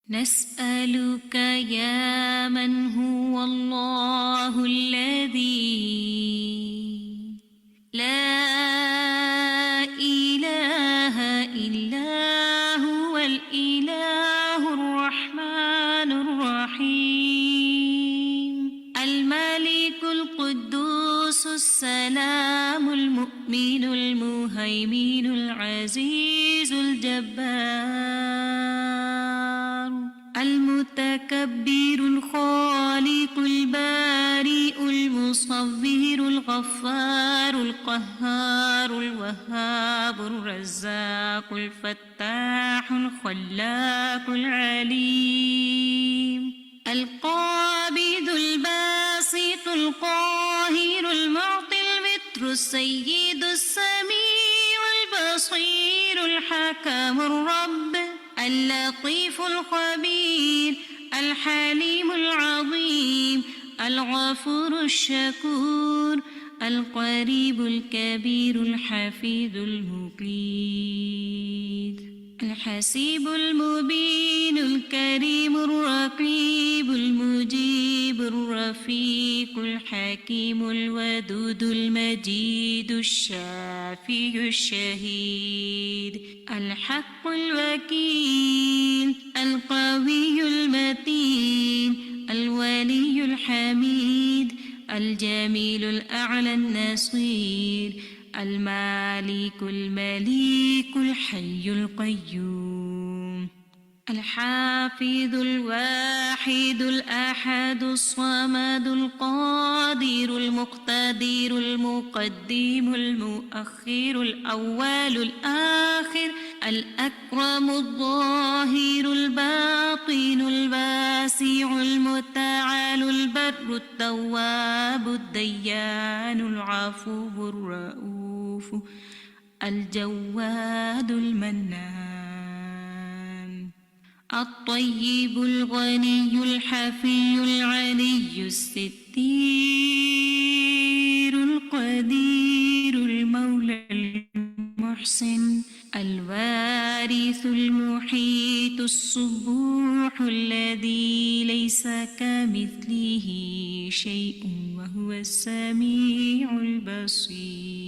نسألك يا من هو الله الذي لا إله إلا هو الإله الرحمن الرحيم الملك القدوس السلام المؤمن المهيمن العزيز الجبار المتكبر الخالق البارئ المصور الغفار القهار الوهاب الرزاق الفتاح الخلاق العليم القابض الباسط القاهر المعطي المتر السيد السميع البصير الحكم الرب اللطيف الخبير الحليم العظيم الغفور الشكور القريب الكبير الحفيظ المقيت الحسيب المبين الكريم الرقيب المجيب الرفيق الحكيم الودود المجيد الشافي الشهيد الحق الوكيل القوي المتين الولي الحميد الجميل الأعلى النصير المالك المليك الحي القيوم الحافظ الواحد الأحد الصمد القادر المقتدر المقدم المؤخر الأول الآخر الأكرم الظاهر الباطن الواسع المتعال البر التواب الديان العفو الرؤوف الجواد المنان الطيب الغني الحفي العلي الستير القدير المولى المحسن الوارث المحيط الصبوح الذي ليس كمثله شيء وهو السميع البصير.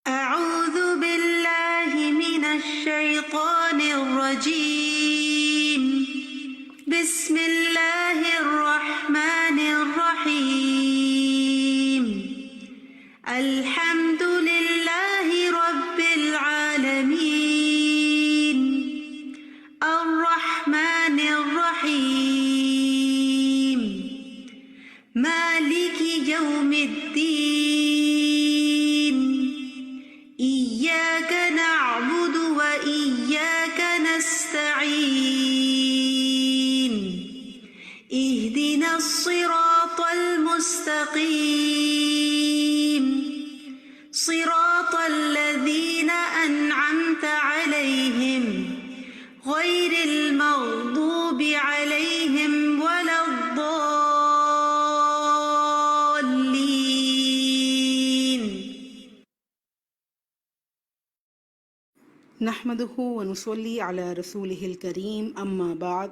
أعوذ بالله من الشيطان الرجيم. بسم الله الرحمن الرحيم. الحمد لله رب العالمين الرحمن الرحيم مالك يوم الدين إياك نعبد وإياك نستعين اهدنا الصراط المستقيم صراط الذين أنعمت عليهم غير المغضوب عليهم ولا الضالين. نحمده ونصلي على رسوله الكريم أما بعد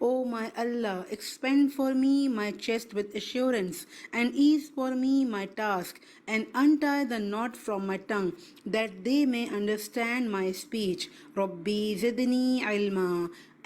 O my Allah, expand for me my chest with assurance and ease for me my task and untie the knot from my tongue that they may understand my speech. Rabbi zidni ilma.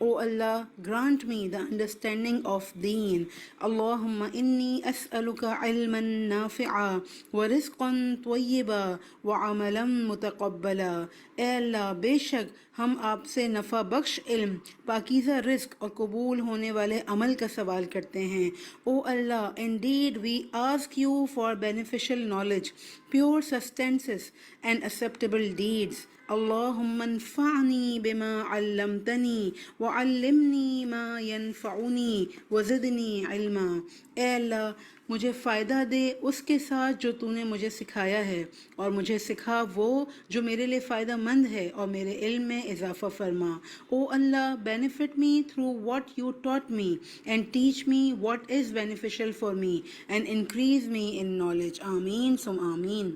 O Allah, grant me the understanding of Deen. Allahumma inni as'aluka ilman nafi'a wa rizqan tayyiba wa amalan mutaqabbala. اے اللہ بے شک ہم آپ سے نفع بخش علم، پاکیزہ رزق اور قبول ہونے والے عمل کا سوال کرتے ہیں۔ او اللہ، indeed we ask you for beneficial knowledge, pure sustenance and acceptable deeds. اللهم انفعني بما علمتني وعلمني ما ينفعني وزدني علما۔ اے اللہ مجھے فائدہ دے اس کے ساتھ جو تو نے مجھے سکھایا ہے، اور مجھے سکھا وہ جو میرے لیے فائدہ مند ہے، اور میرے علم میں اضافہ فرما۔ او اللہ، benefit me through what you taught me and teach me what is beneficial for me and increase me in knowledge۔ آمین ثم آمین۔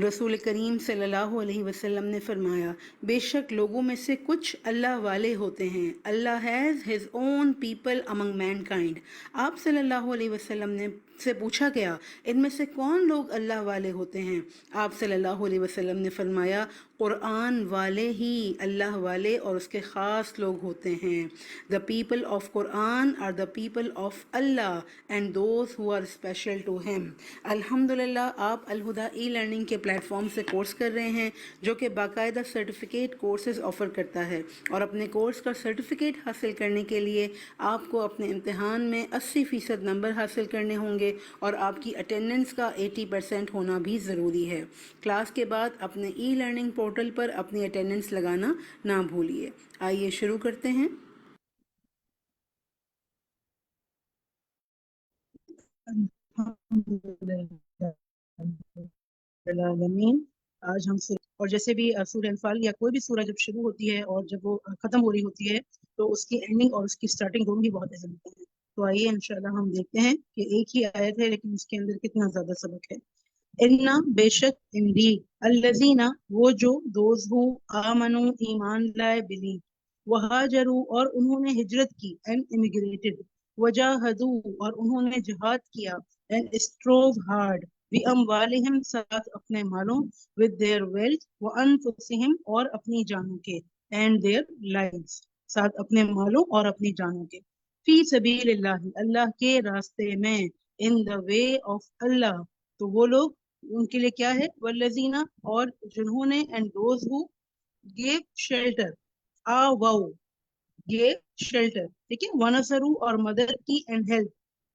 رسول کریم صلی اللہ علیہ وسلم نے فرمایا، بے شک لوگوں میں سے کچھ اللہ والے ہوتے ہیں۔ اللہ has his own people among mankind. آپ صلی اللہ علیہ وسلم نے سے پوچھا گیا، ان میں سے کون لوگ اللہ والے ہوتے ہیں؟ آپ صلی اللہ علیہ وسلم نے فرمایا، قرآن والے ہی اللہ والے اور اس کے خاص لوگ ہوتے ہیں۔ The people of Quran are the people of Allah and those who are special to him۔ الحمدللہ آپ الہدا ای لرننگ کے پلیٹ فارم سے کورس کر رہے ہیں، جو کہ باقاعدہ سرٹیفکیٹ کورسز آفر کرتا ہے، اور اپنے کورس کا سرٹیفکیٹ حاصل کرنے کے لیے آپ کو اپنے امتحان میں 80% نمبر حاصل کرنے ہوں گے، اور آپ کی اٹینڈنس کا 80% ہونا بھی ضروری ہے۔ کلاس کے بعد اپنے ای لرننگ پورٹل پر اپنی اٹینڈنس لگانا نہ بھولیے۔ آئیے شروع کرتے ہیں۔ العالمین۔ آج ہم سے اور جیسے بھی سورہ انفال یا کوئی بھی سورہ جب شروع ہوتی ہے اور جب وہ ختم ہو رہی ہوتی ہے تو اس کی اینڈنگ اور اس کی سٹارٹنگ دونوں ہی بہت اہم ہوتے ہیں۔ تو آئیے انشاءاللہ ہم دیکھتے ہیں کہ ایک ہی آیت ہے لیکن اس کے اندر کتنا زیادہ سبق ہے۔ اِنَّا بے شک انڈیڈ الذین وہ جو دوز ہو آمنو ایمان لائے بلی وہاجروا اور انہوں نے ہجرت کی اینڈ امیگریٹڈ وجاہدوا اور انہوں نے جہاد کیا اینڈ اسٹروو ہارڈ بِأَمْوَالِهِمْ ساتھ اپنے مالوں with their wealth وَأَنفُسِهِمْ اور اپنی جانوں کے and their lives ساتھ اپنے مالوں اور اپنی جانوں کے فی سبیل اللہ اللہ کے راستے میں in the way of اللہ تو وہ لوگ ان کے لیے کیا ہے والذین اور جنہوں نے and those who gave shelter gave shelter ٹھیک ہے ونصروا اور مدد کی and help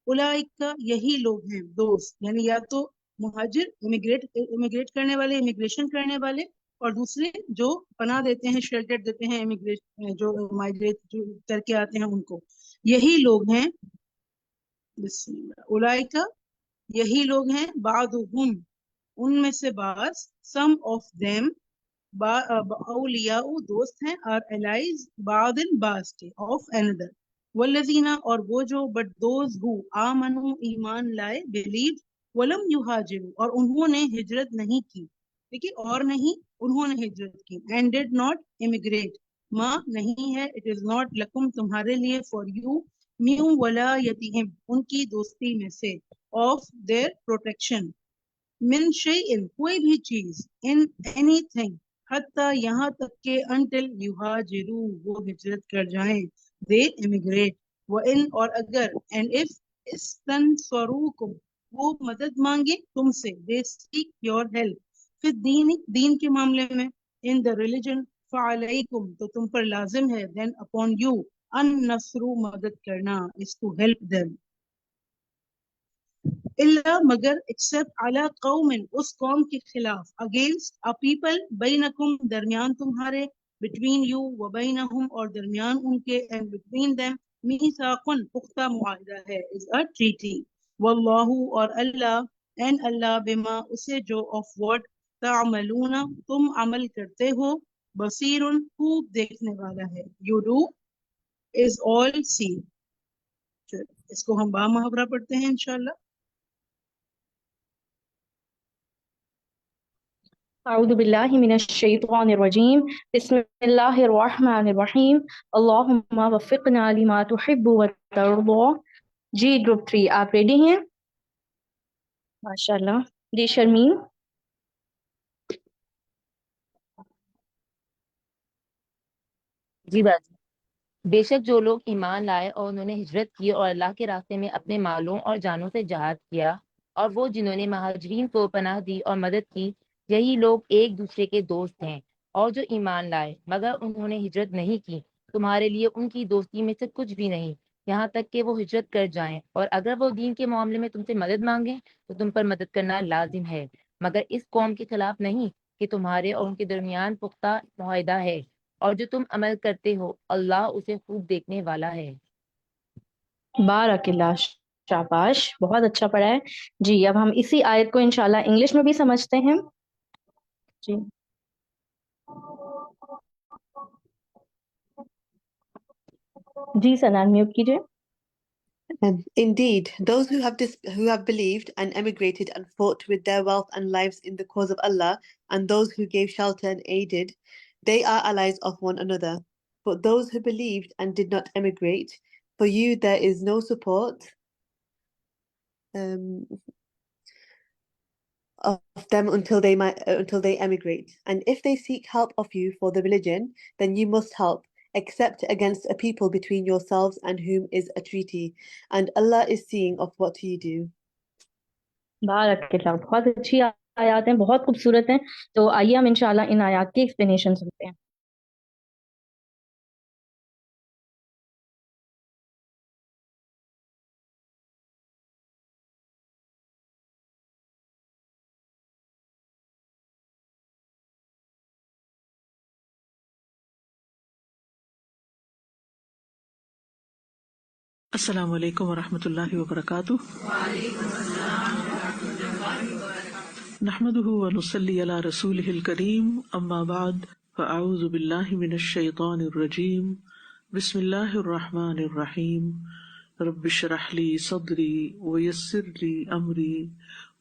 اولئک کا یہی لوگ ہیں دوست یعنی یا تو مہاجر امیگریٹ کرنے والے امیگریشن کرنے والے اور دوسرے جو پناہ دیتے ہیں شیلٹر دیتے ہیں جو مائگریٹ جو کر کے آتے ہیں ان کو یہی لوگ ہیں بسم اللہ اولئک یہی لوگ ہیں بعضهم ان میں سے بعض some of them اولیاء دوست ہیں اور allies بعض کے of another والذین اور وہ جو but those who آمنوا ایمان لائے believed ولم یہاجروا اور انہوں نے ہجرت نہیں کی ٹھیک ہے اور نہیں انہوں نے ہجرت کی and did not immigrate ما نہیں ہے it is not لکم تمہارے لیے for you من ولایتہم ان کی دوستی میں سے of their protection من شیئن کوئی بھی چیز in anything حتی یہاں تک کہ until یہاجروا وہ ہجرت کر جائیں they immigrate وَإِن اور اگر and if استنصروکم وہ مدد مانگے تم سے they seek your help فی الدین دین کے معاملے میں in the religion فعلیکم تو تم پر لازم ہے then upon you النصر مدد کرنا is to help them الا مگر except علی قوم اس قوم کے خلاف against a people بینکم درمیان تمہارے between you وبینہم اور درمیان ان کے and between them میثاقن پختہ معاہدہ ہے is a treaty واللہ اور اللہ and اللہ بما اسے جو of what تعملون تم عمل کرتے ہو بصیر خوب دیکھنے والا ہے you do is all see اس کو ہم با محاورہ پڑھتے ہیں انشاءاللہ اعوذ باللہ من الشیطان الرجیم بسم اللہ الرحمن الرحیم اللہم وفقنا لما تحب وترضى جی گروپ 3 آپ ریڈی ہیں ماشاءاللہ جی شرمین جی بات بے شک جو لوگ ایمان لائے اور انہوں نے ہجرت کی اور اللہ کے راستے میں اپنے مالوں اور جانوں سے جہاد کیا، اور وہ جنہوں نے مہاجرین کو پناہ دی اور مدد کی، یہی لوگ ایک دوسرے کے دوست ہیں۔ اور جو ایمان لائے مگر انہوں نے ہجرت نہیں کی، تمہارے لیے ان کی دوستی میں سے کچھ بھی نہیں یہاں تک کہ وہ ہجرت کر جائیں، اور اگر وہ دین کے معاملے میں تم سے مدد مانگیں تو تم پر مدد کرنا لازم ہے، مگر اس قوم کے خلاف نہیں کہ تمہارے اور ان کے درمیان پختہ معاہدہ ہے، اور جو تم عمل کرتے ہو اللہ اسے خوب دیکھنے والا ہے۔ بارک اللہ، شاباش، بہت اچھا پڑھا ہے جی۔ اب ہم اسی آیت کو انشاءاللہ انگلش میں بھی سمجھتے ہیں جی۔ جی سنان میوٹ کیجیے۔ Indeed, those who have believed and emigrated and fought with their wealth and lives in the cause of Allah, and those who gave shelter and aided, they are allies of one another. But those who believed and did not emigrate, for you there is no support of them until they emigrate. And if they seek help of you for the religion, then you must help, except against a people between yourselves and whom is a treaty. And Allah is seeing of what you do. بارک اللہ، بہت اچھی آیات ہیں، بہت خوبصورت ہیں۔ تو آئیے ہم انشاءاللہ ان آیات کی ایکسپلینیشن سنتے ہیں۔ السلام علیکم ورحمۃ اللہ وبرکاتہ۔ نحمده ونصلی علی رسولہ الکریم، اما بعد فاعوذ باللہ من الشیطان الرجیم، بسم اللہ الرحمن الرحیم، رب اشرح لی صدری ویسر لی امری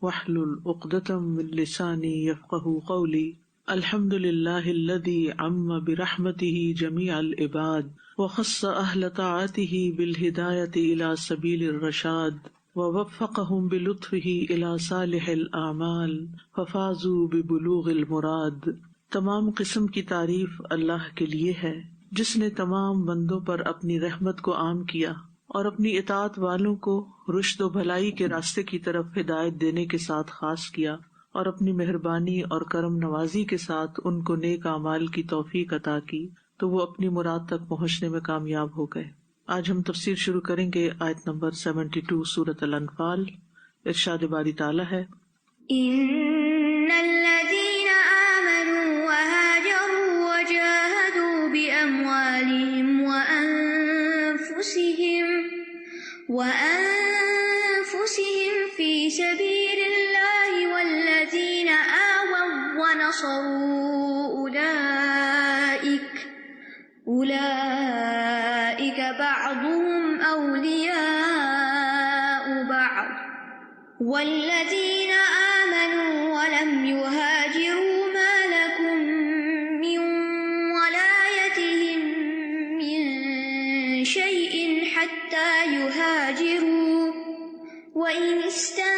واحلل عقدۃ من لسانی یفقہوا قولی۔ الحمد للہ الذی عم برحمتہ جمیع العباد وخص اہل طاعتہ بالہدایۃ الی سبیل الرشاد ووفقہم بلطفہ الی صالح الاعمال ففازوا ببلوغ المراد۔ تمام قسم کی تعریف اللہ کے لیے ہے جس نے تمام بندوں پر اپنی رحمت کو عام کیا اور اپنی اطاعت والوں کو رشد و بھلائی کے راستے کی طرف ہدایت دینے کے ساتھ خاص کیا، اور اپنی مہربانی اور کرم نوازی کے ساتھ ان کو نیک اعمال کی توفیق عطا کی تو وہ اپنی مراد تک پہنچنے میں کامیاب ہو گئے۔ آج ہم تفسیر شروع کریں گے آیت نمبر 72 سورۃ الانفال۔ ارشاد باری تعالیٰ ہے، إن الذين آمنوا وهاجروا وجاهدوا بأموالهم وأنفسهم في سبيل الله والذين آووا ونصروا أولئك بعضهم أولياء بعض والذين آمنوا ولم يهاجروا ما لكم من ولايتهم من شيء حتى يهاجروا وإن استنصروكم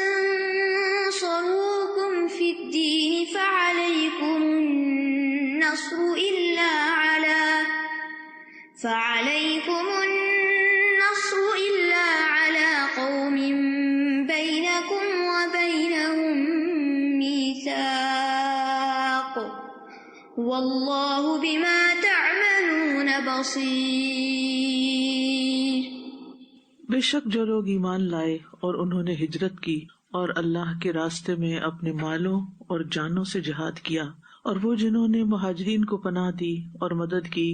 في الدين فعليكم النصر إلا على قوم بينكم وبينهم ميثاق والله بما تعملون بصير۔ بے شک جو لوگ ایمان لائے اور انہوں نے ہجرت کی اور اللہ کے راستے میں اپنے مالوں اور جانوں سے جہاد کیا، اور وہ جنہوں نے مہاجرین کو پناہ دی اور مدد کی،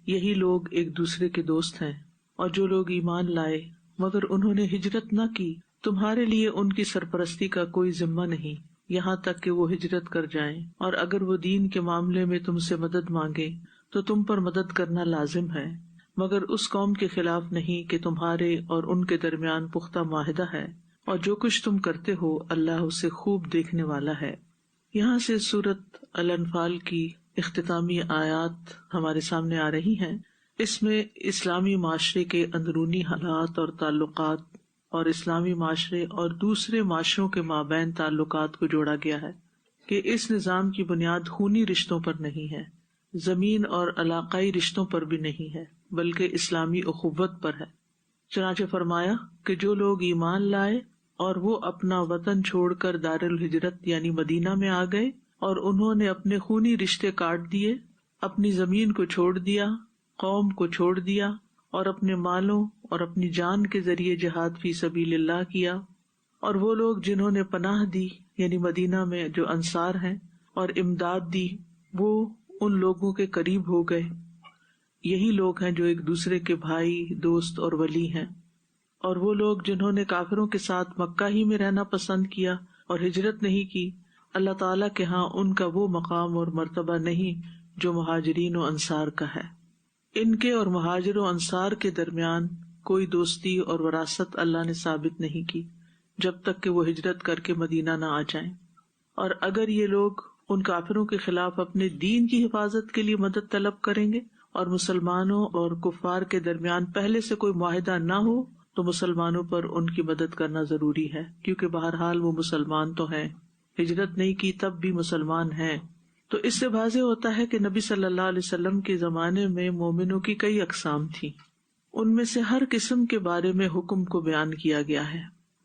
یہی لوگ ایک دوسرے کے دوست ہیں۔ اور جو لوگ ایمان لائے مگر انہوں نے ہجرت نہ کی، تمہارے لیے ان کی سرپرستی کا کوئی ذمہ نہیں یہاں تک کہ وہ ہجرت کر جائیں، اور اگر وہ دین کے معاملے میں تم سے مدد مانگے تو تم پر مدد کرنا لازم ہے، مگر اس قوم کے خلاف نہیں کہ تمہارے اور ان کے درمیان پختہ معاہدہ ہے، اور جو کچھ تم کرتے ہو اللہ اسے خوب دیکھنے والا ہے۔ یہاں سے سورۃ الانفال کی اختتامی آیات ہمارے سامنے آ رہی ہیں۔ اس میں اسلامی معاشرے کے اندرونی حالات اور تعلقات اور اسلامی معاشرے اور دوسرے معاشروں کے مابین تعلقات کو جوڑا گیا ہے کہ اس نظام کی بنیاد خونی رشتوں پر نہیں ہے زمین اور علاقائی رشتوں پر بھی نہیں ہے، بلکہ اسلامی اخوت پر ہے۔ چنانچہ فرمایا کہ جو لوگ ایمان لائے اور وہ اپنا وطن چھوڑ کر دار الہجرت یعنی مدینہ میں آ گئے اور انہوں نے اپنے خونی رشتے کاٹ دیے، اپنی زمین کو چھوڑ دیا، قوم کو چھوڑ دیا اور اپنے مالوں اور اپنی جان کے ذریعے جہاد فی سبیل اللہ کیا، اور وہ لوگ جنہوں نے پناہ دی یعنی مدینہ میں جو انصار ہیں اور امداد دی، وہ ان لوگوں کے قریب ہو گئے۔ یہی لوگ ہیں جو ایک دوسرے کے بھائی، دوست اور ولی ہیں۔ اور وہ لوگ جنہوں نے کافروں کے ساتھ مکہ ہی میں رہنا پسند کیا اور ہجرت نہیں کی، اللہ تعالیٰ کے ہاں ان کا وہ مقام اور مرتبہ نہیں جو مہاجرین و انصار کا ہے۔ ان کے اور مہاجر و انصار کے درمیان کوئی دوستی اور وراثت اللہ نے ثابت نہیں کی جب تک کہ وہ ہجرت کر کے مدینہ نہ آ جائیں، اور اگر یہ لوگ ان کافروں کے خلاف اپنے دین کی حفاظت کے لیے مدد طلب کریں گے اور مسلمانوں اور کفار کے درمیان پہلے سے کوئی معاہدہ نہ ہو تو مسلمانوں پر ان کی مدد کرنا ضروری ہے، کیونکہ بہرحال وہ مسلمان تو ہیں، ہجرت نہیں کی تب بھی مسلمان ہیں۔ تو اس سے واضح ہوتا ہے کہ نبی صلی اللہ علیہ وسلم کے زمانے میں مومنوں کی کئی اقسام تھیں، ان میں سے ہر قسم کے بارے میں حکم کو بیان کیا گیا ہے۔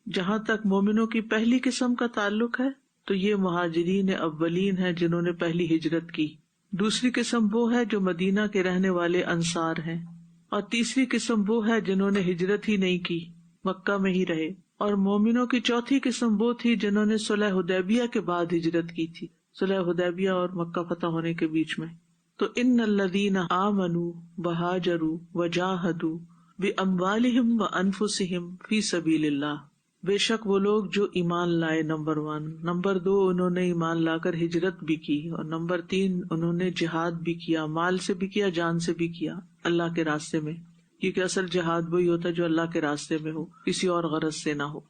جہاں تک مومنوں کی پہلی قسم کا تعلق ہے تو یہ مہاجرین اولین ہیں جنہوں نے پہلی ہجرت کی، دوسری قسم وہ ہے جو مدینہ کے رہنے والے انصار ہیں، اور تیسری قسم وہ ہے جنہوں نے ہجرت ہی نہیں کی، مکہ میں ہی رہے، اور مومنوں کی چوتھی قسم وہ تھی جنہوں نے صلح حدیبیہ کے بعد ہجرت کی تھی، صلح حدیبیہ اور مکہ فتح ہونے کے بیچ میں۔ تو ان الذین آمنوا وہاجروا وجاہدوا باموالہم وانفسہم فی سبیل اللہ، بے شک وہ لوگ جو ایمان لائے، نمبر 1، نمبر 2 انہوں نے ایمان لا کر ہجرت بھی کی، اور نمبر 3 انہوں نے جہاد بھی کیا، مال سے بھی کیا، جان سے بھی کیا اللہ کے راستے میں، کیونکہ اصل جہاد وہی ہوتا ہے جو اللہ کے راستے میں ہو، کسی اور غرض سے نہ ہو۔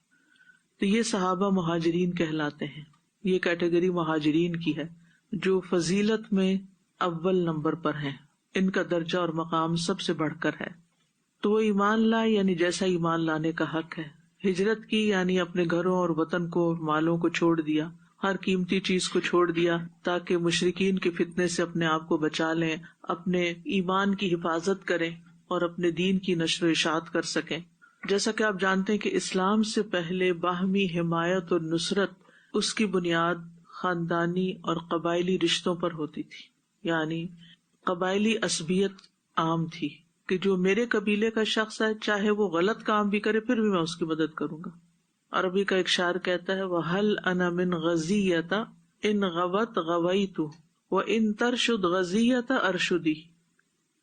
تو یہ صحابہ مہاجرین کہلاتے ہیں، یہ کیٹیگری مہاجرین کی ہے جو فضیلت میں اول نمبر پر ہیں، ان کا درجہ اور مقام سب سے بڑھ کر ہے۔ تو وہ ایمان لائے یعنی جیسا ایمان لانے کا حق ہے، ہجرت کی یعنی اپنے گھروں اور وطن کو، مالوں کو چھوڑ دیا، ہر قیمتی چیز کو چھوڑ دیا تاکہ مشرکین کے فتنے سے اپنے آپ کو بچا لیں، اپنے ایمان کی حفاظت کریں اور اپنے دین کی نشر و اشاعت کر سکیں۔ جیسا کہ آپ جانتے ہیں کہ اسلام سے پہلے باہمی حمایت اور نصرت اس کی بنیاد خاندانی اور قبائلی رشتوں پر ہوتی تھی، یعنی قبائلی عصبیت عام تھی کہ جو میرے قبیلے کا شخص ہے چاہے وہ غلط کام بھی کرے پھر بھی میں اس کی مدد کروں گا۔ عربی کا ایک شاعر کہتا ہے وَهَلْ أَنَا مِنْ غَزِيَّةَ إِنْ غَوَتْ غَوَيْتُ وَإِنْ تَرْشُدْ غَزِيَّةَ أَرْشُدِي،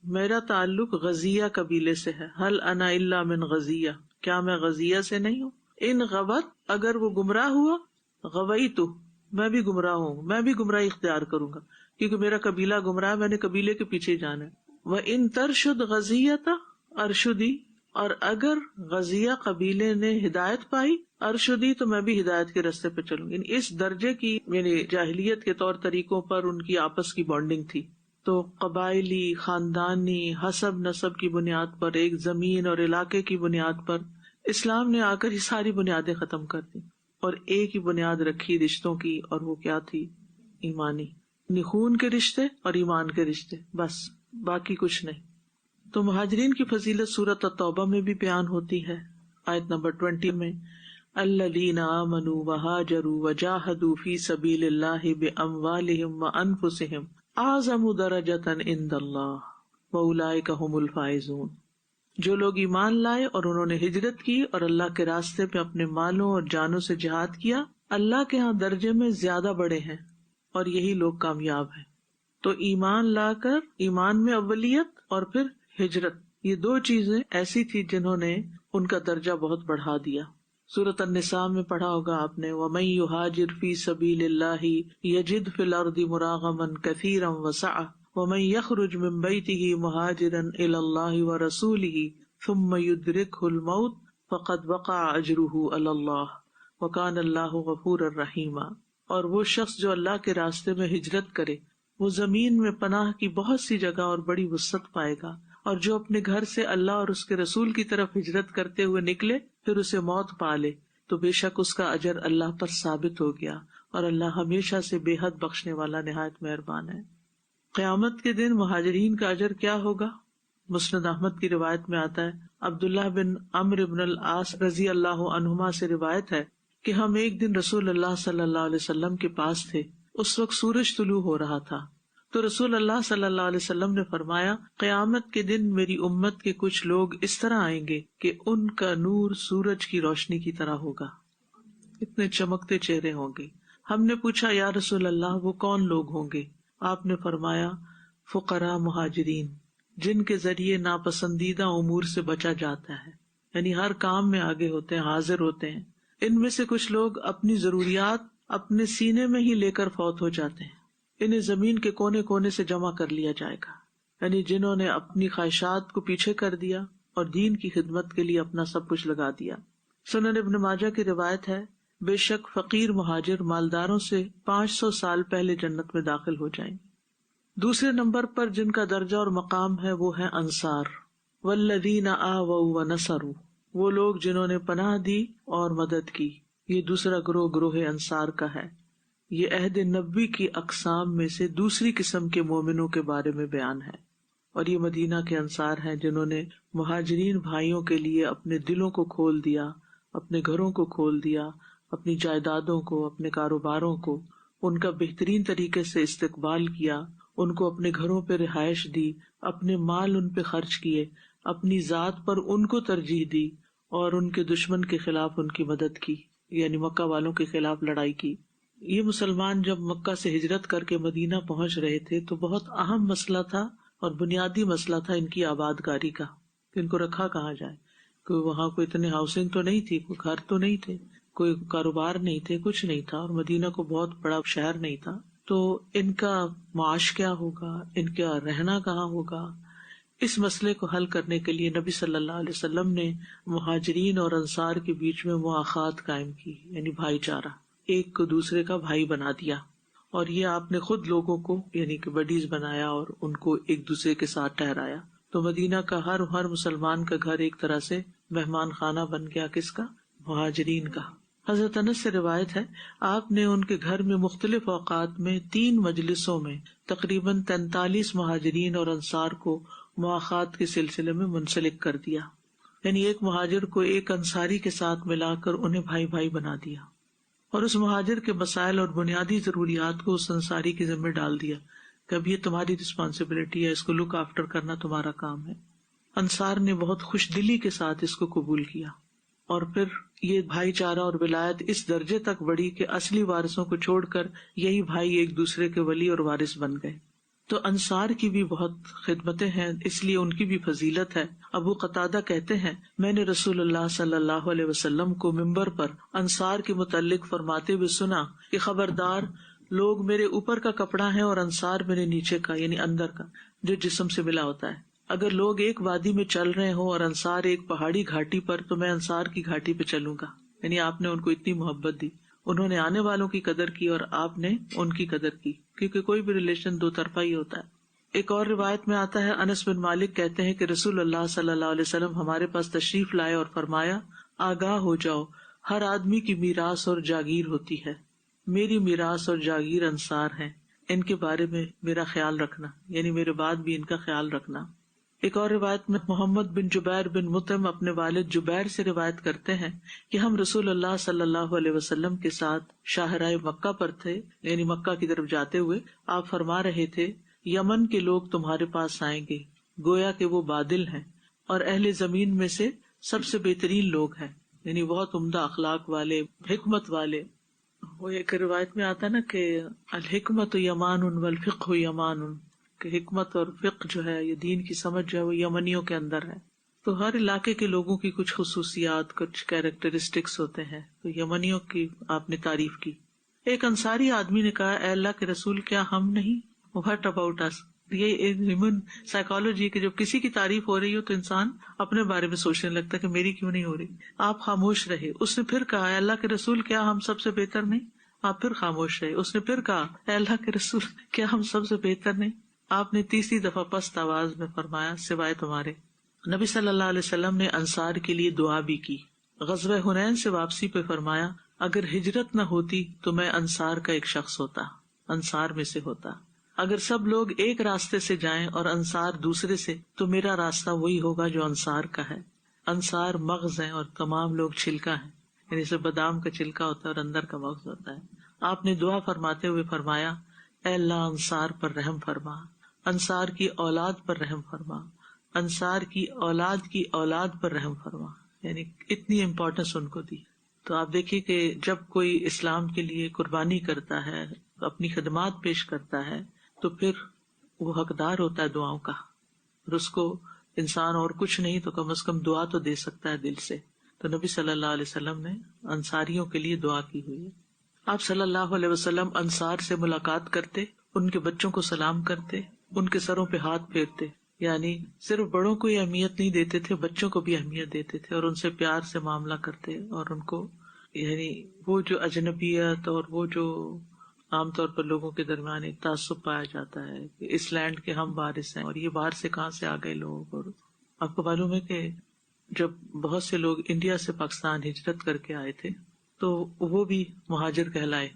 میرا تعلق غزیہ قبیلے سے ہے، هَلْ أَنَا إِلَّا مِنْ غَزِيَّةٍ، کیا میں غزیہ سے نہیں ہوں؟ ان غوت، اگر وہ گمراہ ہوا، غویت، میں بھی گمراہ ہوں، میں بھی گمراہی اختیار کروں گا کیونکہ میرا قبیلہ گمراہ ہے، میں نے قبیلے کے پیچھے جانا ہے۔ وَإِن تَرْشُدْ غَزِيَّةَ أَرْشُدِي، اور اگر غزیہ قبیلے نے ہدایت پائی، ارشدی، تو میں بھی ہدایت کے راستے پہ چلوں گی۔ اس درجے کی یعنی جاہلیت کے طور طریقوں پر ان کی آپس کی بانڈنگ تھی۔ تو قبائلی، خاندانی، حسب نسب کی بنیاد پر، ایک زمین اور علاقے کی بنیاد پر اسلام نے آ کر یہ ساری بنیادیں ختم کر دی اور ایک ہی بنیاد رکھی رشتوں کی، اور وہ کیا تھی؟ ایمانی، خون کے رشتے اور ایمان کے رشتے، بس باقی کچھ نہیں۔ تو مہاجرین کی فضیلت سورۃ التوبہ میں بھی بیان ہوتی ہے، آیت نمبر 20 میں، الذین آمنوا وہاجروا وجاہدوا فی سبیل اللہ باموالہم وانفسہم اعظم درجۃ عند اللہ واولئک ھم الفائزون، جو لوگ ایمان لائے اور انہوں نے ہجرت کی اور اللہ کے راستے پہ اپنے مالوں اور جانوں سے جہاد کیا، اللہ کے ہاں درجے میں زیادہ بڑے ہیں اور یہی لوگ کامیاب ہیں۔ تو ایمان لا کر، ایمان میں اولیت اور پھر ہجرت، یہ دو چیزیں ایسی تھی جنہوں نے ان کا درجہ بہت بڑھا دیا۔ سورۃ النساء میں پڑھا ہوگا آپ نے، وَمَن يُهَاجِرْ فِي سَبِيلِ اللَّهِ يَجِدْ فِي الْأَرْضِ مُرَاغَمًا كَثِيرًا وَسَعَةً وَمَن يَخْرُجْ مِن بَيْتِهِ مُهَاجِرًا إِلَى اللَّهِ وَرَسُولِهِ ثُمَّ يُدْرِكْهُ الْمَوْتُ فَقَدْ وَقَعَ أَجْرُهُ عَلَى اللَّهِ وَكَانَ اللَّهُ غَفُورًا رَحِيمًا۔ اور وہ شخص جو اللہ کے راستے میں ہجرت کرے وہ زمین میں پناہ کی بہت سی جگہ اور بڑی وسعت پائے گا، اور جو اپنے گھر سے اللہ اور اس کے رسول کی طرف ہجرت کرتے ہوئے نکلے پھر اسے موت پا لے تو بے شک اس کا اجر اللہ پر ثابت ہو گیا، اور اللہ ہمیشہ سے بے حد بخشنے والا نہایت مہربان ہے۔ قیامت کے دن مہاجرین کا اجر کیا ہوگا؟ مسند احمد کی روایت میں آتا ہے، عبداللہ بن عمرو بن العاص رضی اللہ عنہما سے روایت ہے کہ ہم ایک دن رسول اللہ صلی اللہ علیہ وسلم کے پاس تھے. اس وقت سورج طلوع ہو رہا تھا، تو رسول اللہ صلی اللہ علیہ وسلم نے فرمایا، قیامت کے دن میری امت کے کچھ لوگ اس طرح آئیں گے کہ ان کا نور سورج کی روشنی کی طرح ہوگا، اتنے چمکتے چہرے ہوں گے. ہم نے پوچھا، یا رسول اللہ وہ کون لوگ ہوں گے؟ آپ نے فرمایا، فقراء مہاجرین، جن کے ذریعے ناپسندیدہ امور سے بچا جاتا ہے، یعنی ہر کام میں آگے ہوتے ہیں، حاضر ہوتے ہیں. ان میں سے کچھ لوگ اپنی ضروریات اپنے سینے میں ہی لے کر فوت ہو جاتے ہیں، انہیں زمین کے کونے کونے سے جمع کر لیا جائے گا، یعنی جنہوں نے اپنی خواہشات کو پیچھے کر دیا اور دین کی خدمت کے لیے اپنا سب کچھ لگا دیا. سنن ابن ماجہ کی روایت ہے، بے شک فقیر مہاجر مالداروں سے 500 سال پہلے جنت میں داخل ہو جائیں گے. دوسرے نمبر پر جن کا درجہ اور مقام ہے وہ ہے انصار. والذین آووا ونصروا، وہ لوگ جنہوں نے پناہ دی اور مدد کی. یہ دوسرا گروہ انصار کا ہے. یہ عہد نبوی کی اقسام میں سے دوسری قسم کے مومنوں کے بارے میں بیان ہے، اور یہ مدینہ کے انصار ہیں جنہوں نے مہاجرین بھائیوں کے لیے اپنے دلوں کو کھول دیا، اپنے گھروں کو کھول دیا، اپنی جائیدادوں کو، اپنے کاروباروں کو، ان کا بہترین طریقے سے استقبال کیا، ان کو اپنے گھروں پہ رہائش دی، اپنے مال ان پہ خرچ کیے، اپنی ذات پر ان کو ترجیح دی، اور ان کے دشمن کے خلاف ان کی مدد کی، یعنی مکہ والوں کے خلاف لڑائی کی. یہ مسلمان جب مکہ سے ہجرت کر کے مدینہ پہنچ رہے تھے تو بہت اہم مسئلہ تھا اور بنیادی مسئلہ تھا ان کی آباد کاری کا، کہ ان کو رکھا کہاں جائے. کوئی وہاں کوئی اتنے ہاؤسنگ تو نہیں تھی، کوئی گھر تو نہیں تھے، کوئی کاروبار نہیں تھے، کچھ نہیں تھا، اور مدینہ کو بہت بڑا شہر نہیں تھا. تو ان کا معاش کیا ہوگا، ان کا رہنا کہاں ہوگا؟ اس مسئلے کو حل کرنے کے لیے نبی صلی اللہ علیہ وسلم نے مہاجرین اور انصار کے بیچ میں مواخات قائم کی، یعنی بھائی چارہ، ایک کو دوسرے کا بھائی بنا دیا. اور یہ آپ نے خود لوگوں کو یعنی کہ بڈیز بنایا اور ان کو ایک دوسرے کے ساتھ ٹھہرایا. تو مدینہ کا ہر مسلمان کا گھر ایک طرح سے مہمان خانہ بن گیا. کس کا؟ مہاجرین کا. حضرت انس سے روایت ہے، آپ نے ان کے گھر میں مختلف اوقات میں 3 مجلسوں میں تقریباً 43 مہاجرین اور انصار کو مواخات کے سلسلے میں منسلک کر دیا، یعنی ایک مہاجر کو ایک انصاری کے ساتھ ملا کر انہیں بھائی بھائی بنا دیا، اور اس مہاجر کے مسائل اور بنیادی ضروریات کو اس انصاری کے ذمہ ڈال دیا کہ اب یہ تمہاری رسپانسبلٹی ہے، اس کو لک آفٹر کرنا تمہارا کام ہے. انصار نے بہت خوش دلی کے ساتھ اس کو قبول کیا، اور پھر یہ بھائی چارہ اور ولایت اس درجے تک بڑھی کہ اصلی وارثوں کو چھوڑ کر یہی بھائی ایک دوسرے کے ولی اور وارث بن گئے. تو انصار کی بھی بہت خدمتیں ہیں، اس لیے ان کی بھی فضیلت ہے. ابو قتادہ کہتے ہیں، میں نے رسول اللہ صلی اللہ علیہ وسلم کو منبر پر انصار کے متعلق فرماتے ہوئے سنا کہ خبردار، لوگ میرے اوپر کا کپڑا ہے اور انصار میرے نیچے کا، یعنی اندر کا جو جسم سے ملا ہوتا ہے. اگر لوگ ایک وادی میں چل رہے ہوں اور انصار ایک پہاڑی گھاٹی پر، تو میں انصار کی گھاٹی پہ چلوں گا. یعنی آپ نے ان کو اتنی محبت دی، انہوں نے آنے والوں کی قدر کی اور آپ نے ان کی قدر کی، کیونکہ کوئی بھی ریلیشن دو طرفہ ہی ہوتا ہے. ایک اور روایت میں آتا ہے، انس بن مالک کہتے ہیں کہ رسول اللہ صلی اللہ علیہ وسلم ہمارے پاس تشریف لائے اور فرمایا، آگاہ ہو جاؤ، ہر آدمی کی میراث اور جاگیر ہوتی ہے، میری میراث اور جاگیر انصار ہیں، ان کے بارے میں میرا خیال رکھنا، یعنی میرے بعد بھی ان کا خیال رکھنا. ایک اور روایت میں محمد بن جبیر بن مطعم اپنے والد جبیر سے روایت کرتے ہیں کہ ہم رسول اللہ صلی اللہ علیہ وسلم کے ساتھ شاہراہ مکہ پر تھے، یعنی مکہ کی طرف جاتے ہوئے آپ فرما رہے تھے، یمن کے لوگ تمہارے پاس آئیں گے، گویا کہ وہ بادل ہیں اور اہل زمین میں سے سب سے بہترین لوگ ہیں، یعنی بہت عمدہ اخلاق والے، حکمت والے. وہ ایک روایت میں آتا نا کہ الحکمت یمان والفقہ یمان، کہ حکمت اور فقہ جو ہے، یہ دین کی سمجھ جو ہے، وہ یمنیوں کے اندر ہے. تو ہر علاقے کے لوگوں کی کچھ خصوصیات، کچھ کیریکٹرسٹکس ہوتے ہیں، تو یمنیوں کی آپ نے تعریف کی. ایک انصاری آدمی نے کہا، اے اللہ کے رسول، کیا ہم نہیں؟ What about us؟ یہ ہیومن سائیکالوجی کہ جب کسی کی تعریف ہو رہی ہو تو انسان اپنے بارے میں سوچنے لگتا ہے کہ میری کیوں نہیں ہو رہی. آپ خاموش رہے. اس نے پھر کہا، اے اللہ کے رسول، کیا ہم سب سے بہتر نہیں؟ آپ پھر خاموش رہے. اس نے پھر کہا، اے اللہ کے رسول، کیا ہم سب سے بہتر نہیں؟ آپ نے تیسری دفعہ پست آواز میں فرمایا، سوائے تمہارے. نبی صلی اللہ علیہ وسلم نے انصار کے لیے دعا بھی کی. غزوہ حنین سے واپسی پہ فرمایا، اگر ہجرت نہ ہوتی تو میں انصار کا ایک شخص ہوتا، انصار میں سے ہوتا. اگر سب لوگ ایک راستے سے جائیں اور انصار دوسرے سے، تو میرا راستہ وہی ہوگا جو انصار کا ہے. انصار مغز ہیں اور تمام لوگ چھلکا ہیں، یعنی جیسے بادام کا چھلکا ہوتا ہے اور اندر کا مغز ہوتا ہے. آپ نے دعا فرماتے ہوئے فرمایا، اے اللہ انصار پر رحم فرما، انصار کی اولاد پر رحم فرما، انصار کی اولاد پر رحم فرما. یعنی اتنی امپورٹنس ان کو دی. تو آپ دیکھیے کہ جب کوئی اسلام کے لیے قربانی کرتا ہے، اپنی خدمات پیش کرتا ہے، تو پھر وہ حقدار ہوتا ہے دعاؤں کا، اور اس کو انسان اور کچھ نہیں تو کم از کم دعا تو دے سکتا ہے دل سے. تو نبی صلی اللہ علیہ وسلم نے انصاریوں کے لیے دعا کی ہوئی ہے. آپ صلی اللہ علیہ وسلم انصار سے ملاقات کرتے، ان کے بچوں کو سلام کرتے، ان کے سروں پہ ہاتھ پھیرتے. یعنی صرف بڑوں کو ہی اہمیت نہیں دیتے تھے، بچوں کو بھی اہمیت دیتے تھے، اور ان سے پیار سے معاملہ کرتے. اور ان کو یعنی وہ جو اجنبیت اور وہ جو عام طور پر لوگوں کے درمیان ایک تعصب پایا جاتا ہے کہ اس لینڈ کے ہم وارث ہیں اور یہ باہر سے کہاں سے آ گئے لوگ. اور آپ کو معلوم ہے کہ جب بہت سے لوگ انڈیا سے پاکستان ہجرت کر کے آئے تھے تو وہ بھی مہاجر کہلائے.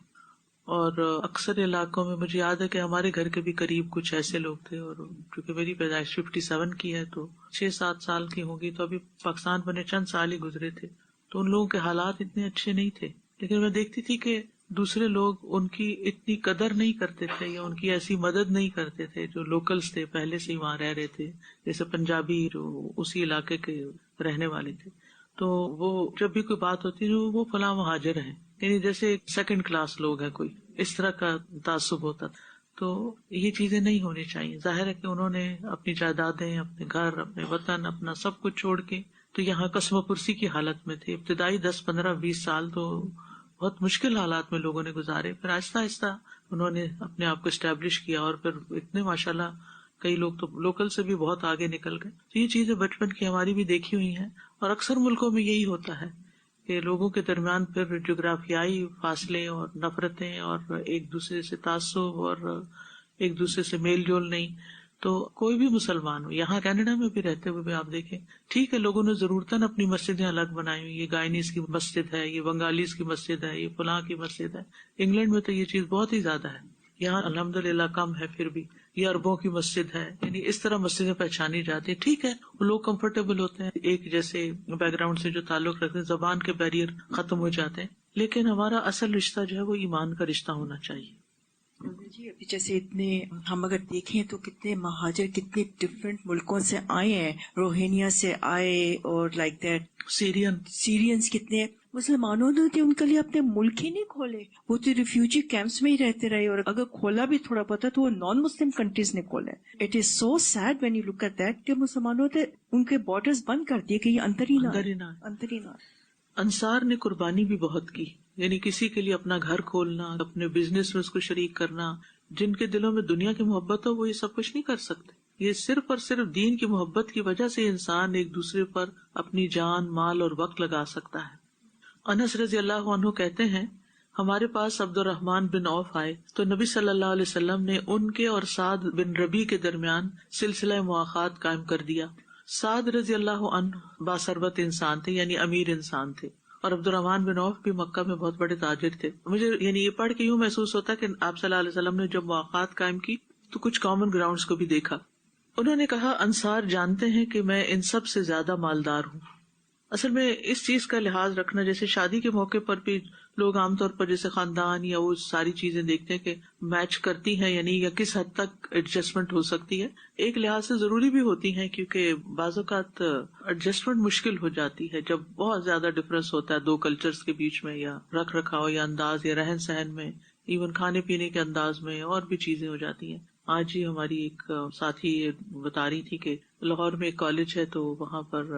اور اکثر علاقوں میں مجھے یاد ہے کہ ہمارے گھر کے بھی قریب کچھ ایسے لوگ تھے، اور چونکہ میری پیدائش 57 کی ہے تو 6-7 سال کی ہوگی، تو ابھی پاکستان بنے چند سال ہی گزرے تھے. تو ان لوگوں کے حالات اتنے اچھے نہیں تھے، لیکن میں دیکھتی تھی کہ دوسرے لوگ ان کی اتنی قدر نہیں کرتے تھے یا ان کی ایسی مدد نہیں کرتے تھے جو لوکلز تھے، پہلے سے ہی وہاں رہ رہے تھے، جیسے پنجابی جو اسی علاقے کے رہنے والے تھے. تو وہ جب بھی کوئی بات ہوتی ہے وہ فلاں مہاجر ہیں، یعنی جیسے سیکنڈ کلاس لوگ ہیں، کوئی اس طرح کا تعصب ہوتا. تو یہ چیزیں نہیں ہونی چاہیے. ظاہر ہے کہ انہوں نے اپنی جائیدادیں، اپنے گھر، اپنے وطن، اپنا سب کچھ چھوڑ کے تو یہاں قسم و پرسی کی حالت میں تھے. ابتدائی 10-15-20 سال تو بہت مشکل حالات میں لوگوں نے گزارے، پھر آہستہ آہستہ انہوں نے اپنے آپ کو اسٹیبلش کیا، اور پھر اتنے ماشاءاللہ کئی لوگ تو لوکل سے بھی بہت آگے نکل گئے. تو یہ چیزیں بچپن کی ہماری بھی دیکھی ہوئی ہیں، اور اکثر ملکوں میں یہی ہوتا ہے کہ لوگوں کے درمیان پھر جغرافیائی فاصلے اور نفرتیں اور ایک دوسرے سے تعصب اور ایک دوسرے سے میل جول نہیں. تو کوئی بھی مسلمان ہو، یہاں کینیڈا میں بھی رہتے ہوئے بھی آپ دیکھیں، ٹھیک ہے لوگوں نے ضرورتاً اپنی مسجدیں الگ بنائی ہوئی، یہ گائنیز کی مسجد ہے، یہ بنگالیز کی مسجد ہے، یہ فلاں کی مسجد ہے. انگلینڈ میں تو یہ چیز بہت ہی زیادہ ہے، یہاں الحمدللہ کم ہے، پھر بھی یہ عربوں کی مسجد ہے. یعنی اس طرح مسجدیں پہچانی جاتی ہیں. ٹھیک ہے وہ لوگ کمفرٹیبل ہوتے ہیں، ایک جیسے بیک گراؤنڈ سے جو تعلق رکھتے ہیں، زبان کے بیریئر ختم ہو جاتے ہیں، لیکن ہمارا اصل رشتہ جو ہے وہ ایمان کا رشتہ ہونا چاہیے. جی ابھی جیسے اتنے ہم اگر دیکھیں تو کتنے مہاجر کتنے ڈفرینٹ ملکوں سے آئے ہیں، روہینیا سے آئے اور لائک دیٹ سیرینز کتنے. مسلمانوں نے ان کے لیے اپنے ملک ہی نہیں کھولے، وہ تو ریفیوجی کیمپس میں ہی رہتے رہے، اور اگر کھولا بھی تھوڑا بہت تو وہ نان مسلم کنٹریز نے کھولا. It is so sad when you look at that کہ مسلمانوں نے ان کے بارڈرز بند کر دیے کہ یہ اندر ہی نہ. انصار نے قربانی بھی بہت کی، یعنی کسی کے لیے اپنا گھر کھولنا، اپنے بزنس میں اس کو شریک کرنا. جن کے دلوں میں دنیا کی محبت ہو وہ یہ سب کچھ نہیں کر سکتے. یہ صرف اور صرف دین کی محبت کی وجہ سے انسان ایک دوسرے پر اپنی جان، مال اور وقت لگا سکتا ہے. انس رضی اللہ عنہ کہتے ہیں ہمارے پاس عبد الرحمن بن عوف آئے تو نبی صلی اللہ علیہ وسلم نے ان کے اور سعد بن ربیع کے درمیان سلسلہ مواخات قائم کر دیا. سعد رضی اللہ عنہ باثروت انسان تھے، یعنی امیر انسان تھے، اور عبد الرحمن بن عوف بھی مکہ میں بہت بڑے تاجر تھے. مجھے یعنی یہ پڑھ کے یوں محسوس ہوتا ہے کہ آپ صلی اللہ علیہ وسلم نے جب مواخات قائم کی تو کچھ کامن گراؤنڈز کو بھی دیکھا. انہوں نے کہا انصار جانتے ہیں کہ میں ان سب سے زیادہ مالدار ہوں. اصل میں اس چیز کا لحاظ رکھنا، جیسے شادی کے موقع پر بھی لوگ عام طور پر جیسے خاندان یا وہ ساری چیزیں دیکھتے ہیں کہ میچ کرتی ہیں یعنی یا کس حد تک ایڈجسٹمنٹ ہو سکتی ہے. ایک لحاظ سے ضروری بھی ہوتی ہیں کیونکہ بعض اوقات ایڈجسٹمنٹ مشکل ہو جاتی ہے جب بہت زیادہ ڈفرنس ہوتا ہے دو کلچرز کے بیچ میں، یا رکھ رکھاؤ یا انداز یا رہن سہن میں، ایون کھانے پینے کے انداز میں، اور بھی چیزیں ہو جاتی ہیں. آج ہی ہماری ایک ساتھی بتا رہی تھی کہ لاہور میں ایک کالج ہے تو وہاں پر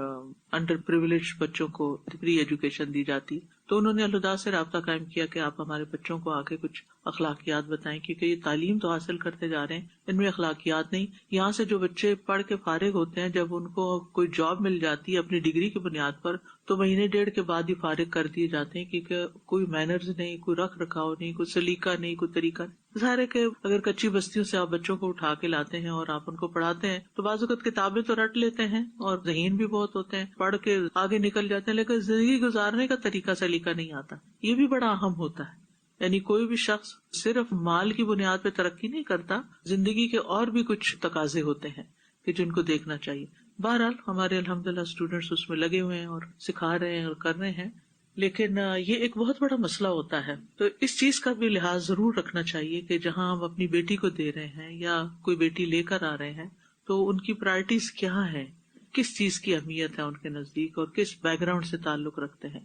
انڈر پریویلیج بچوں کو فری ایجوکیشن دی جاتی. تو انہوں نے الہدا سے رابطہ قائم کیا کہ آپ ہمارے بچوں کو آ کے کچھ اخلاقیات بتائیں، کیونکہ یہ تعلیم تو حاصل کرتے جا رہے ہیں، ان میں اخلاقیات نہیں. یہاں سے جو بچے پڑھ کے فارغ ہوتے ہیں، جب ان کو کوئی جاب مل جاتی ہے اپنی ڈگری کی بنیاد پر، تو مہینے ڈیڑھ کے بعد ہی فارغ کر دیے جاتے ہیں، کیونکہ کوئی مینرز نہیں، کوئی رکھ رکھاؤ نہیں، کوئی سلیقہ نہیں، کوئی طریقہ نہیں. ظاہر ہے کہ اگر کچی بستیوں سے آپ بچوں کو اٹھا کے لاتے ہیں اور آپ ان کو پڑھاتے ہیں تو بعض اوقات کتابیں تو رٹ لیتے ہیں اور ذہین بھی بہت ہوتے ہیں، پڑھ کے آگے نکل جاتے ہیں، لیکن زندگی گزارنے کا طریقہ سلیقہ نہیں آتا. یہ بھی بڑا اہم ہوتا ہے. یعنی کوئی بھی شخص صرف مال کی بنیاد پہ ترقی نہیں کرتا، زندگی کے اور بھی کچھ تقاضے ہوتے ہیں کہ جن کو دیکھنا چاہیے. بہرحال ہمارے الحمدللہ اسٹوڈینٹس اس میں لگے ہوئے ہیں اور سکھا رہے ہیں اور کر رہے ہیں، لیکن یہ ایک بہت بڑا مسئلہ ہوتا ہے. تو اس چیز کا بھی لحاظ ضرور رکھنا چاہیے کہ جہاں ہم اپنی بیٹی کو دے رہے ہیں یا کوئی بیٹی لے کر آ رہے ہیں تو ان کی پرائرٹیز کیا ہیں، کس چیز کی اہمیت ہے ان کے نزدیک اور کس بیک گراؤنڈ سے تعلق رکھتے ہیں.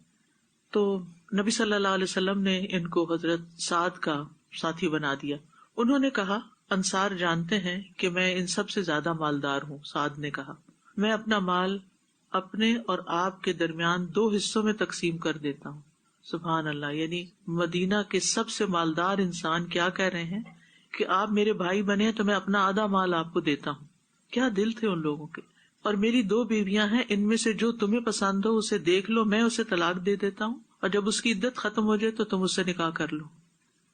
تو نبی صلی اللہ علیہ وسلم نے ان کو حضرت سعد کا ساتھی بنا دیا. انہوں نے کہا انصار جانتے ہیں کہ میں ان سب سے زیادہ مالدار ہوں. سعد نے کہا میں اپنا مال اپنے اور آپ کے درمیان 2 حصوں میں تقسیم کر دیتا ہوں. سبحان اللہ. یعنی مدینہ کے سب سے مالدار انسان کیا کہہ رہے ہیں کہ آپ میرے بھائی بنے تو میں اپنا آدھا مال آپ کو دیتا ہوں. کیا دل تھے ان لوگوں کے. اور میری 2 بیویاں ہیں، ان میں سے جو تمہیں پسند ہو اسے دیکھ لو، میں اسے طلاق دے دیتا ہوں، اور جب اس کی عدت ختم ہو جائے تو تم اس سے نکاح کر لو.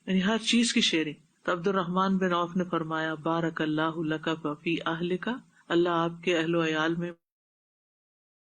یعنی ہر چیز کی شیئرنگ. تو عبد الرحمن بن عوف نے فرمایا بارک اللہ لک فی اہلک، اللہ آپ کے اہل و عیال میں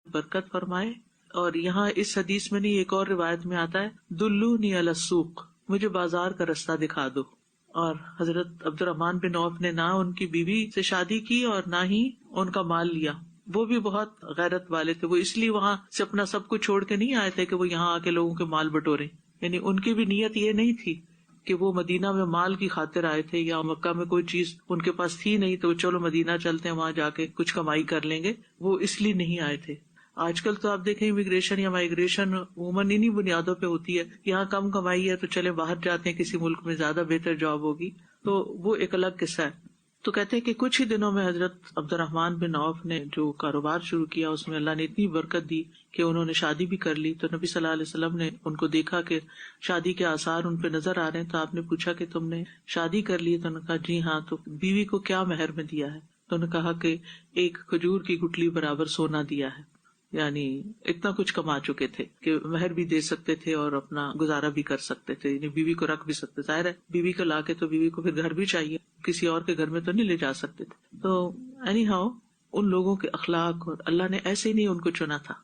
برکت فرمائے. اور یہاں اس حدیث میں نہیں، ایک اور روایت میں آتا ہے دلونی علی السوق، مجھے بازار کا رستہ دکھا دو. اور حضرت عبد الرحمن بن عوف نے نہ ان کی بیوی سے شادی کی اور نہ ہی ان کا مال لیا. وہ بھی بہت غیرت والے تھے، وہ اس لیے وہاں سے اپنا سب کچھ چھوڑ کے نہیں آئے تھے کہ وہ یہاں آ کے لوگوں کے مال بٹورے. یعنی ان کی بھی نیت یہ نہیں تھی کہ وہ مدینہ میں مال کی خاطر آئے تھے، یا مکہ میں کوئی چیز ان کے پاس تھی نہیں تو چلو مدینہ چلتے ہیں وہاں جا کے کچھ کمائی کر لیں گے. وہ اس لیے نہیں آئے تھے. آج کل تو آپ دیکھیں امیگریشن یا مائگریشن عموماً انہی بنیادوں پہ ہوتی ہے. یہاں کم کمائی ہے تو چلے باہر جاتے ہیں، کسی ملک میں زیادہ بہتر جاب ہوگی. تو وہ ایک الگ قصہ ہے. تو کہتے ہیں کہ کچھ ہی دنوں میں حضرت عبد الرحمن بن عوف نے جو کاروبار شروع کیا اس میں اللہ نے اتنی برکت دی کہ انہوں نے شادی بھی کر لی. تو نبی صلی اللہ علیہ وسلم نے ان کو دیکھا کہ شادی کے آثار ان پہ نظر آ رہے ہیں. تو آپ نے پوچھا کہ تم نے شادی کر لی؟ تو انہوں نے کہا جی ہاں. تو بیوی کو کیا مہر میں دیا ہے؟ تو انہوں نے کہا کہ 1 کھجور کی گٹلی برابر سونا دیا ہے. یعنی اتنا کچھ کما چکے تھے کہ مہر بھی دے سکتے تھے اور اپنا گزارا بھی کر سکتے تھے. یعنی بیوی کو رکھ بھی سکتے. ظاہر ہے بیوی کو لا کے تو بیوی کو پھر گھر بھی چاہیے، کسی اور کے گھر میں تو نہیں لے جا سکتے تھے. تو اینی ہاؤ ان لوگوں کے اخلاق، اور اللہ نے ایسے ہی نہیں ان کو چنا تھا.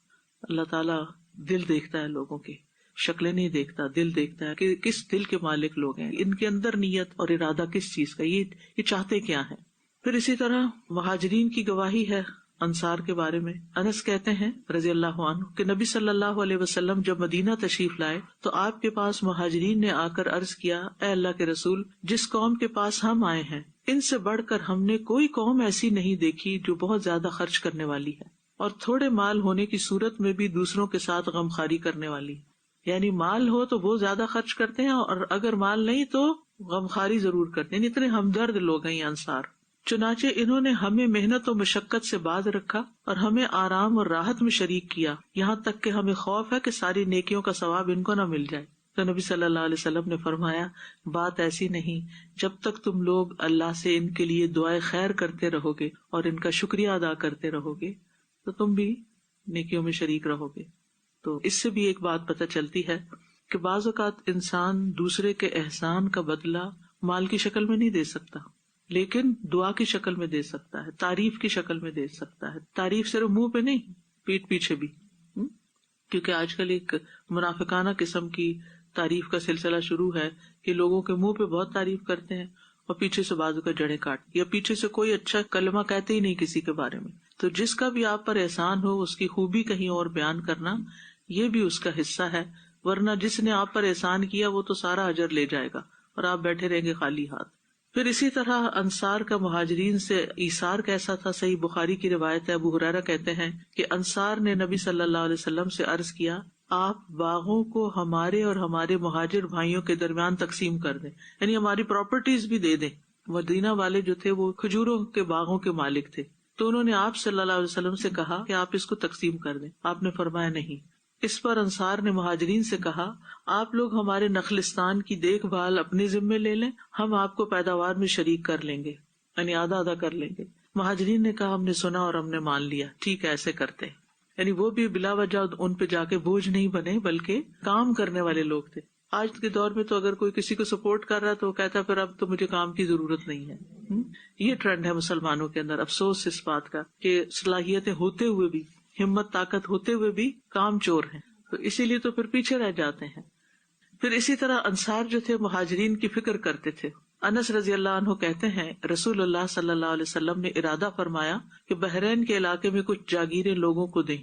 اللہ تعالیٰ دل دیکھتا ہے لوگوں کی، شکلیں نہیں دیکھتا، دل دیکھتا ہے کہ کس دل کے مالک لوگ ہیں، ان کے اندر نیت اور ارادہ کس چیز کا، یہ چاہتے کیا ہیں. پھر اسی طرح مہاجرین کی گواہی ہے انصار کے بارے میں. انس کہتے ہیں رضی اللہ عنہ کہ نبی صلی اللہ علیہ وسلم جب مدینہ تشریف لائے تو آپ کے پاس مہاجرین نے آ کر عرض کیا اے اللہ کے رسول، جس قوم کے پاس ہم آئے ہیں ان سے بڑھ کر ہم نے کوئی قوم ایسی نہیں دیکھی جو بہت زیادہ خرچ کرنے والی ہے اور تھوڑے مال ہونے کی صورت میں بھی دوسروں کے ساتھ غمخواری کرنے والی. یعنی مال ہو تو وہ زیادہ خرچ کرتے ہیں اور اگر مال نہیں تو غمخواری ضرور کرتے ہیں. اتنے ہمدرد لوگ ہیں یہ انصار. چنانچہ انہوں نے ہمیں محنت و مشقت سے باز رکھا اور ہمیں آرام اور راحت میں شریک کیا، یہاں تک کہ ہمیں خوف ہے کہ ساری نیکیوں کا ثواب ان کو نہ مل جائے. تو نبی صلی اللہ علیہ وسلم نے فرمایا بات ایسی نہیں، جب تک تم لوگ اللہ سے ان کے لیے دعائے خیر کرتے رہو گے اور ان کا شکریہ ادا کرتے رہو گے تو تم بھی نیکیوں میں شریک رہو گے. تو اس سے بھی ایک بات پتہ چلتی ہے کہ بعض اوقات انسان دوسرے کے احسان کا بدلہ مال کی شکل میں نہیں دے سکتا، لیکن دعا کی شکل میں دے سکتا ہے، تعریف کی شکل میں دے سکتا ہے. تعریف صرف منہ پہ نہیں، پیٹ پیچھے بھی. کیونکہ آج کل ایک منافقانہ قسم کی تعریف کا سلسلہ شروع ہے کہ لوگوں کے منہ پہ بہت تعریف کرتے ہیں اور پیچھے سے بازو کا جڑیں کاٹ، یا پیچھے سے کوئی اچھا کلمہ کہتے ہی نہیں کسی کے بارے میں. تو جس کا بھی آپ پر احسان ہو اس کی خوبی کہیں اور بیان کرنا یہ بھی اس کا حصہ ہے، ورنہ جس نے آپ پر احسان کیا وہ تو سارا اجر لے جائے گا اور آپ بیٹھے رہیں گے خالی ہاتھ. پھر اسی طرح انصار کا مہاجرین سے ایثار کیسا تھا. صحیح بخاری کی روایت ہے، ابو ہریرہ کہتے ہیں کہ انصار نے نبی صلی اللہ علیہ وسلم سے عرض کیا آپ باغوں کو ہمارے اور ہمارے مہاجر بھائیوں کے درمیان تقسیم کر دیں، یعنی ہماری پراپرٹیز بھی دے دیں. مدینہ والے جو تھے وہ کھجوروں کے باغوں کے مالک تھے، تو انہوں نے آپ صلی اللہ علیہ وسلم سے کہا کہ آپ اس کو تقسیم کر دیں. آپ نے فرمایا نہیں. اس پر انصار نے مہاجرین سے کہا آپ لوگ ہمارے نخلستان کی دیکھ بھال اپنے ذمے لے لیں، ہم آپ کو پیداوار میں شریک کر لیں گے، یعنی آدھا آدھا کر لیں گے. مہاجرین نے کہا ہم نے سنا اور ہم نے مان لیا، ٹھیک ہے ایسے کرتے. یعنی وہ بھی بلا وجہ ان پہ جا کے بوجھ نہیں بنے بلکہ کام کرنے والے لوگ تھے. آج کے دور میں تو اگر کوئی کسی کو سپورٹ کر رہا ہے تو وہ کہتا ہے پھر اب تو مجھے کام کی ضرورت نہیں ہے. یہ ٹرینڈ ہے مسلمانوں کے اندر. افسوس اس بات کا کہ صلاحیتیں ہوتے ہوئے بھی، ہمت طاقت ہوتے ہوئے بھی کام چور ہیں، تو اسی لیے تو پھر پیچھے رہ جاتے ہیں. پھر اسی طرح انصار جو تھے مہاجرین کی فکر کرتے تھے. انس رضی اللہ عنہ کہتے ہیں رسول اللہ صلی اللہ علیہ وسلم نے ارادہ فرمایا کہ بحرین کے علاقے میں کچھ جاگیریں لوگوں کو دیں.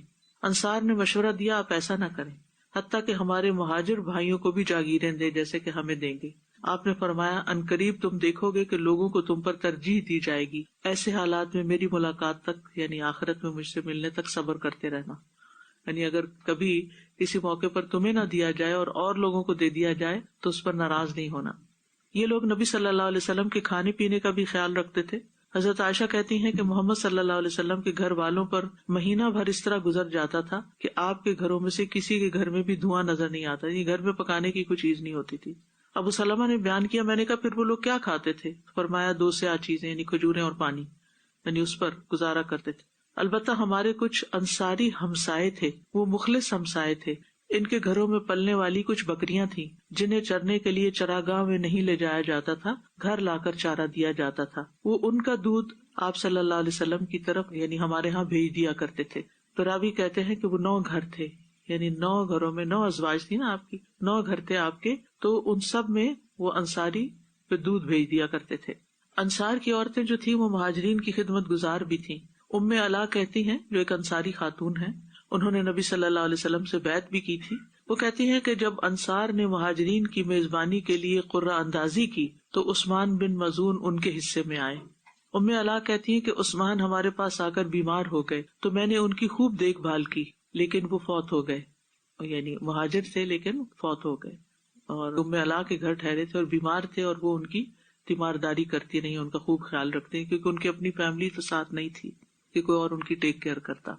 انصار نے مشورہ دیا آپ ایسا نہ کریں، حتیٰ کہ ہمارے مہاجر بھائیوں کو بھی جاگیریں دیں جیسے کہ ہمیں دیں گے. آپ نے فرمایا عنقریب تم دیکھو گے کہ لوگوں کو تم پر ترجیح دی جائے گی، ایسے حالات میں میری ملاقات تک یعنی آخرت میں مجھ سے ملنے تک صبر کرتے رہنا. یعنی اگر کبھی کسی موقع پر تمہیں نہ دیا جائے اور لوگوں کو دے دیا جائے تو اس پر ناراض نہیں ہونا. یہ لوگ نبی صلی اللہ علیہ وسلم کے کھانے پینے کا بھی خیال رکھتے تھے. حضرت عائشہ کہتی ہیں کہ محمد صلی اللہ علیہ وسلم کے گھر والوں پر مہینہ بھر اس طرح گزر جاتا تھا کہ آپ کے گھروں میں سے کسی کے گھر میں بھی دھواں نظر نہیں آتا، یعنی گھر میں پکانے کی کوئی چیز نہیں ہوتی تھی. ابو سلمہ نے بیان کیا، میں نے کہا پھر وہ لوگ کیا کھاتے تھے؟ فرمایا 2 سیاہ چیزیں یعنی کھجوریں اور پانی، یعنی اس پر گزارا کرتے تھے. البتہ ہمارے کچھ انصاری ہمسائے تھے، وہ مخلص ہمسائے تھے. ان کے گھروں میں پلنے والی کچھ بکریاں تھیں جنہیں چرنے کے لیے چراگاہ میں نہیں لے جایا جاتا تھا، گھر لا کر چارہ دیا جاتا تھا. وہ ان کا دودھ آپ صلی اللہ علیہ وسلم کی طرف یعنی ہمارے ہاں بھیج دیا کرتے تھے. تو راوی کہتے ہیں کہ وہ 9 گھر تھے، یعنی 9 گھروں میں 9 ازواج تھی نا آپ کی، 9 گھر تھے آپ کے، تو ان سب میں وہ انصاری پہ دودھ بھیج دیا کرتے تھے. انصار کی عورتیں جو تھیں وہ مہاجرین کی خدمت گزار بھی تھیں. ام علا کہتی ہیں، جو ایک انصاری خاتون ہیں، انہوں نے نبی صلی اللہ علیہ وسلم سے بیعت بھی کی تھی. وہ کہتی ہیں کہ جب انصار نے مہاجرین کی میزبانی کے لیے قرہ اندازی کی تو عثمان بن مظعون ان کے حصے میں آئے. ام علا کہتی ہیں کہ عثمان ہمارے پاس آ کر بیمار ہو گئے تو میں نے ان کی خوب دیکھ بھال کی، لیکن وہ فوت ہو گئے. یعنی مہاجر تھے لیکن فوت ہو گئے، اور ام علا کے گھر ٹھہرے تھے اور بیمار تھے، اور وہ ان کی تیمارداری کرتی نہیں، ان کا خوب خیال رکھتے ہیں، کیونکہ ان کی اپنی فیملی تو ساتھ نہیں تھی کہ کوئی اور ان کی ٹیک کیئر کرتا.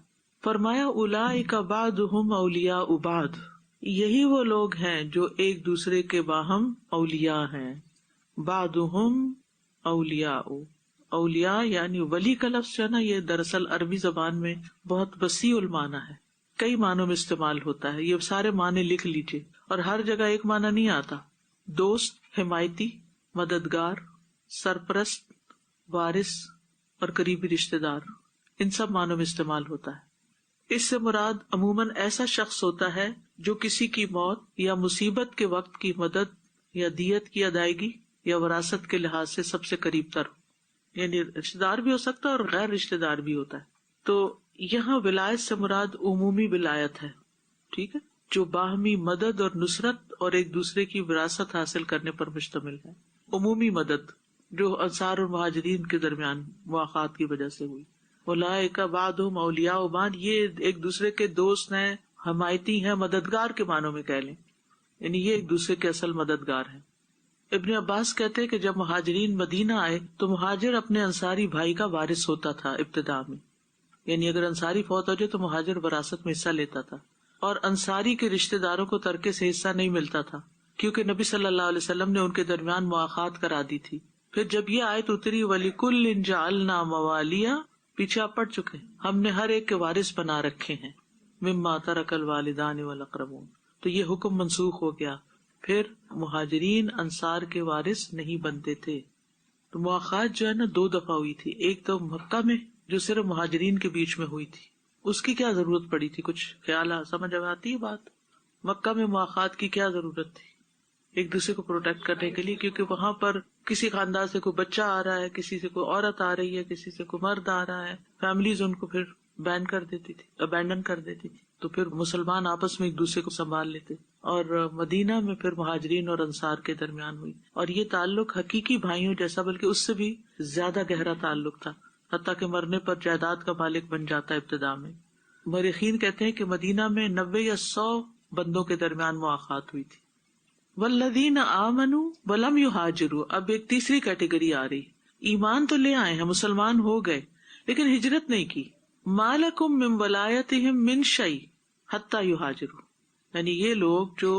فرمایا اولئک بعضهم اولیاء بعض، یہی وہ لوگ ہیں جو ایک دوسرے کے باہم اولیاء ہیں. بعضهم اولیاء، اولیاء یعنی ولی کا لفظ جو ہے نا، یہ دراصل عربی زبان میں بہت وسیع المعنی ہے، کئی معنوں میں استعمال ہوتا ہے. یہ سارے معنی لکھ لیجیے، اور ہر جگہ ایک معنی نہیں آتا. دوست، حمایتی، مددگار، سرپرست، وارث اور قریبی رشتہ دار، ان سب معنوں میں استعمال ہوتا ہے. اس سے مراد عموماً ایسا شخص ہوتا ہے جو کسی کی موت یا مصیبت کے وقت کی مدد یا دیت کی ادائیگی یا وراثت کے لحاظ سے سب سے قریب تر ہو. یعنی رشتہ دار بھی ہو سکتا ہے اور غیر رشتہ دار بھی ہوتا ہے. تو یہاں ولایت سے مراد عمومی ولایت ہے، ٹھیک ہے، جو باہمی مدد اور نصرت اور ایک دوسرے کی وراثت حاصل کرنے پر مشتمل ہے. عمومی مدد جو انصار اور مہاجرین کے درمیان مواقعات کی وجہ سے ہوئی. اولئک بعضهم اولیاء بعض، یہ ایک دوسرے کے دوست ہیں، حمایتی ہیں، مددگار کے معنوں میں کہہ لیں، یعنی یہ ایک دوسرے کے اصل مددگار ہیں. ابن عباس کہتے ہیں کہ جب مہاجرین مدینہ آئے تو مہاجر اپنے انصاری بھائی کا وارث ہوتا تھا ابتدا میں، یعنی اگر انصاری فوت ہو جائے تو مہاجر وراثت میں حصہ لیتا تھا، اور انصاری کے رشتہ داروں کو ترکے سے حصہ نہیں ملتا تھا، کیونکہ نبی صلی اللہ علیہ وسلم نے ان کے درمیان مواخات کرا دی تھی. پھر جب یہ آیت اتری وَلِكُلٍّ جَعَلْنَا مَوَالِيَ، پیچھے آپ پڑھ چکے، ہم نے ہر ایک کے وارث بنا رکھے ہیں، مما ترک الوالدان والاقربون، تو یہ حکم منسوخ ہو گیا. پھر مہاجرین انصار کے وارث نہیں بنتے تھے. تو مواخات جو ہے نا 2 دفعہ ہوئی تھی. ایک تو مکہ میں جو صرف مہاجرین کے بیچ میں ہوئی تھی، اس کی کیا ضرورت پڑی تھی؟ کچھ خیال سمجھ آتی ہے بات؟ مکہ میں مواخات کی کیا ضرورت تھی؟ ایک دوسرے کو پروٹیکٹ کرنے کے لیے، کیونکہ وہاں پر کسی خاندان سے کوئی بچہ آ رہا ہے، کسی سے کوئی عورت آ رہی ہے، کسی سے کوئی مرد آ رہا ہے، فیملیز ان کو پھر بین کر دیتی تھی، ابینڈن کر دیتی تھی. تو پھر مسلمان آپس میں ایک دوسرے کو سنبھال لیتے. اور مدینہ میں پھر مہاجرین اور انصار کے درمیان ہوئی، اور یہ تعلق حقیقی بھائیوں جیسا بلکہ اس سے بھی زیادہ گہرا تعلق تھا، حتیٰ کہ مرنے پر جائیداد کا مالک بن جاتا ابتدا میں. مورخین کہتے ہیں کہ مدینہ میں 90 یا 100 بندوں کے درمیان مواخات ہوئی تھی. والذین آمنوا ولم یہاجروا، اب ایک تیسری کیٹیگری آ رہی، ایمان تو لے آئے ہیں، مسلمان ہو گئے لیکن ہجرت نہیں کی. ما لکم من ولایتہم من شیء حتی یہاجروا، یعنی یہ لوگ جو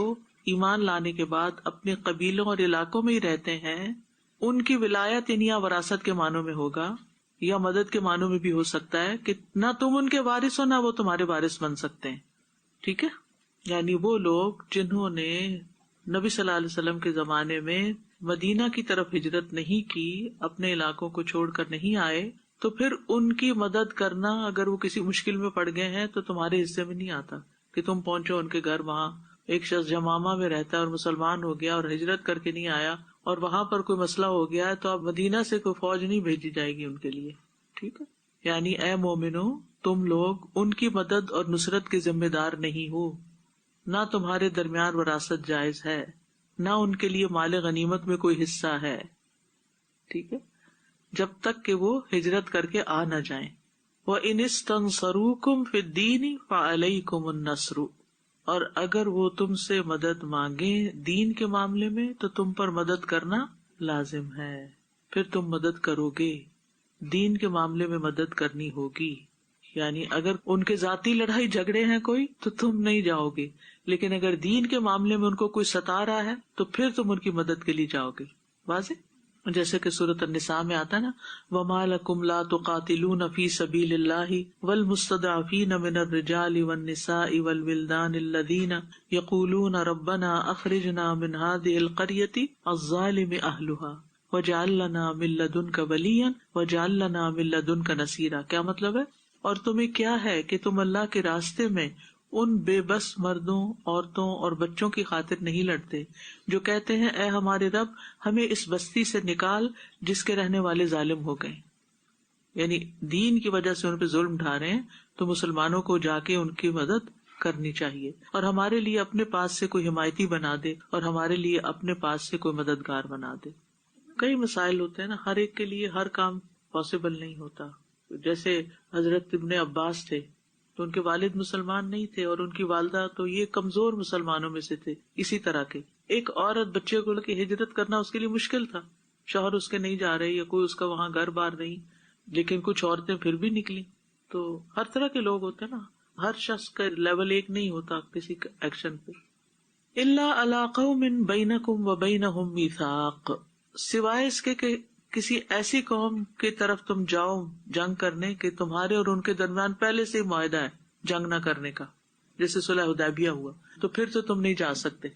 ایمان لانے کے بعد اپنے قبیلوں اور علاقوں میں ہی رہتے ہیں، ان کی ولایت یعنی یا وراثت کے معنوں میں ہوگا یا مدد کے معنوں میں بھی ہو سکتا ہے کہ نہ تم ان کے وارث ہو نہ وہ تمہارے وارث بن سکتے ہیں. ٹھیک ہے، یعنی وہ لوگ جنہوں نے نبی صلی اللہ علیہ وسلم کے زمانے میں مدینہ کی طرف ہجرت نہیں کی، اپنے علاقوں کو چھوڑ کر نہیں آئے، تو پھر ان کی مدد کرنا اگر وہ کسی مشکل میں پڑ گئے ہیں تو تمہارے حصے میں نہیں آتا کہ تم پہنچو ان کے گھر، وہاں ایک شخص جمامہ میں رہتا ہے اور مسلمان ہو گیا اور ہجرت کر کے نہیں آیا اور وہاں پر کوئی مسئلہ ہو گیا ہے تو اب مدینہ سے کوئی فوج نہیں بھیجی جائے گی ان کے لیے. ٹھیک ہے, یعنی اے مومنو تم لوگ ان کی مدد اور نصرت کے ذمہ دار نہیں ہو, نہ تمہارے درمیان وراثت جائز ہے, نہ ان کے لیے مال غنیمت میں کوئی حصہ ہے. ٹھیک ہے, جب تک کہ وہ ہجرت کر کے آ نہ جائیں. وَإِنِ اسْتَنصَرُوكُمْ فِي الدِّينِ فَعَلَيْكُمُ النَّصْرُ, اور اگر وہ تم سے مدد مانگیں دین کے معاملے میں تو تم پر مدد کرنا لازم ہے, پھر تم مدد کرو گے. دین کے معاملے میں مدد کرنی ہوگی, یعنی اگر ان کے ذاتی لڑائی جھگڑے ہیں کوئی تو تم نہیں جاؤ گے, لیکن اگر دین کے معاملے میں ان کو کوئی ستا رہا ہے تو پھر تم ان کی مدد کے لیے جاؤ گے. واضح, جیسے کہ سورۃ النساء میں آتا ہے نا, وَمَا لَكُمْ لَا تُقَاتِلُونَ فِي سَبِيلِ اللَّهِ وَالْمُسْتَضْعَفِينَ مِنَ الرِّجَالِ وَالنِّسَاءِ وَالْوِلْدَانِ الَّذِينَ يَقُولُونَ رَبَّنَا أَخْرِجْنَا مِنْ هَٰذِهِ الْقَرْيَةِ الظَّالِمِ أَهْلُهَا وَاجْعَل لَّنَا مِن لَّدُنكَ وَلِيًّا وَاجْعَل لَّنَا مِن لَّدُنكَ نَصِيرًا. کیا مطلب ہے؟ اور تمہیں کیا ہے کہ تم اللہ کے راستے میں ان بے بس مردوں, عورتوں اور بچوں کی خاطر نہیں لڑتے جو کہتے ہیں اے ہمارے رب ہمیں اس بستی سے نکال جس کے رہنے والے ظالم ہو گئے. یعنی دین کی وجہ سے ان پہ ظلم ڈھا رہے ہیں تو مسلمانوں کو جا کے ان کی مدد کرنی چاہیے, اور ہمارے لیے اپنے پاس سے کوئی حمایتی بنا دے اور ہمارے لیے اپنے پاس سے کوئی مددگار بنا دے. کئی مسائل ہوتے ہیں نا, ہر ایک کے لیے ہر کام پاسبل نہیں ہوتا. جیسے حضرت ابن عباس تھے تو ان کے والد مسلمان نہیں تھے اور ان کی والدہ تو یہ کمزور مسلمانوں میں سے تھے. اسی طرح کے ایک عورت بچے کو لے کے ہجرت کرنا اس کے لیے مشکل تھا, شوہر اس کے نہیں جا رہے یا کوئی اس کا وہاں گھر بار نہیں, لیکن کچھ عورتیں پھر بھی نکلی. تو ہر طرح کے لوگ ہوتے ہیں نا, ہر شخص کا لیول ایک نہیں ہوتا کسی کا ایکشن پہ. الا علی قوم بینکم وبینہم میثاق, سوائے اس کے کہ کسی ایسی قوم کی طرف تم جاؤ جنگ کرنے کہ تمہارے اور ان کے درمیان پہلے سے ہی معاہدہ ہے جنگ نہ کرنے کا, جیسے صلح حدیبیہ ہوا, تو پھر تو تم نہیں جا سکتے.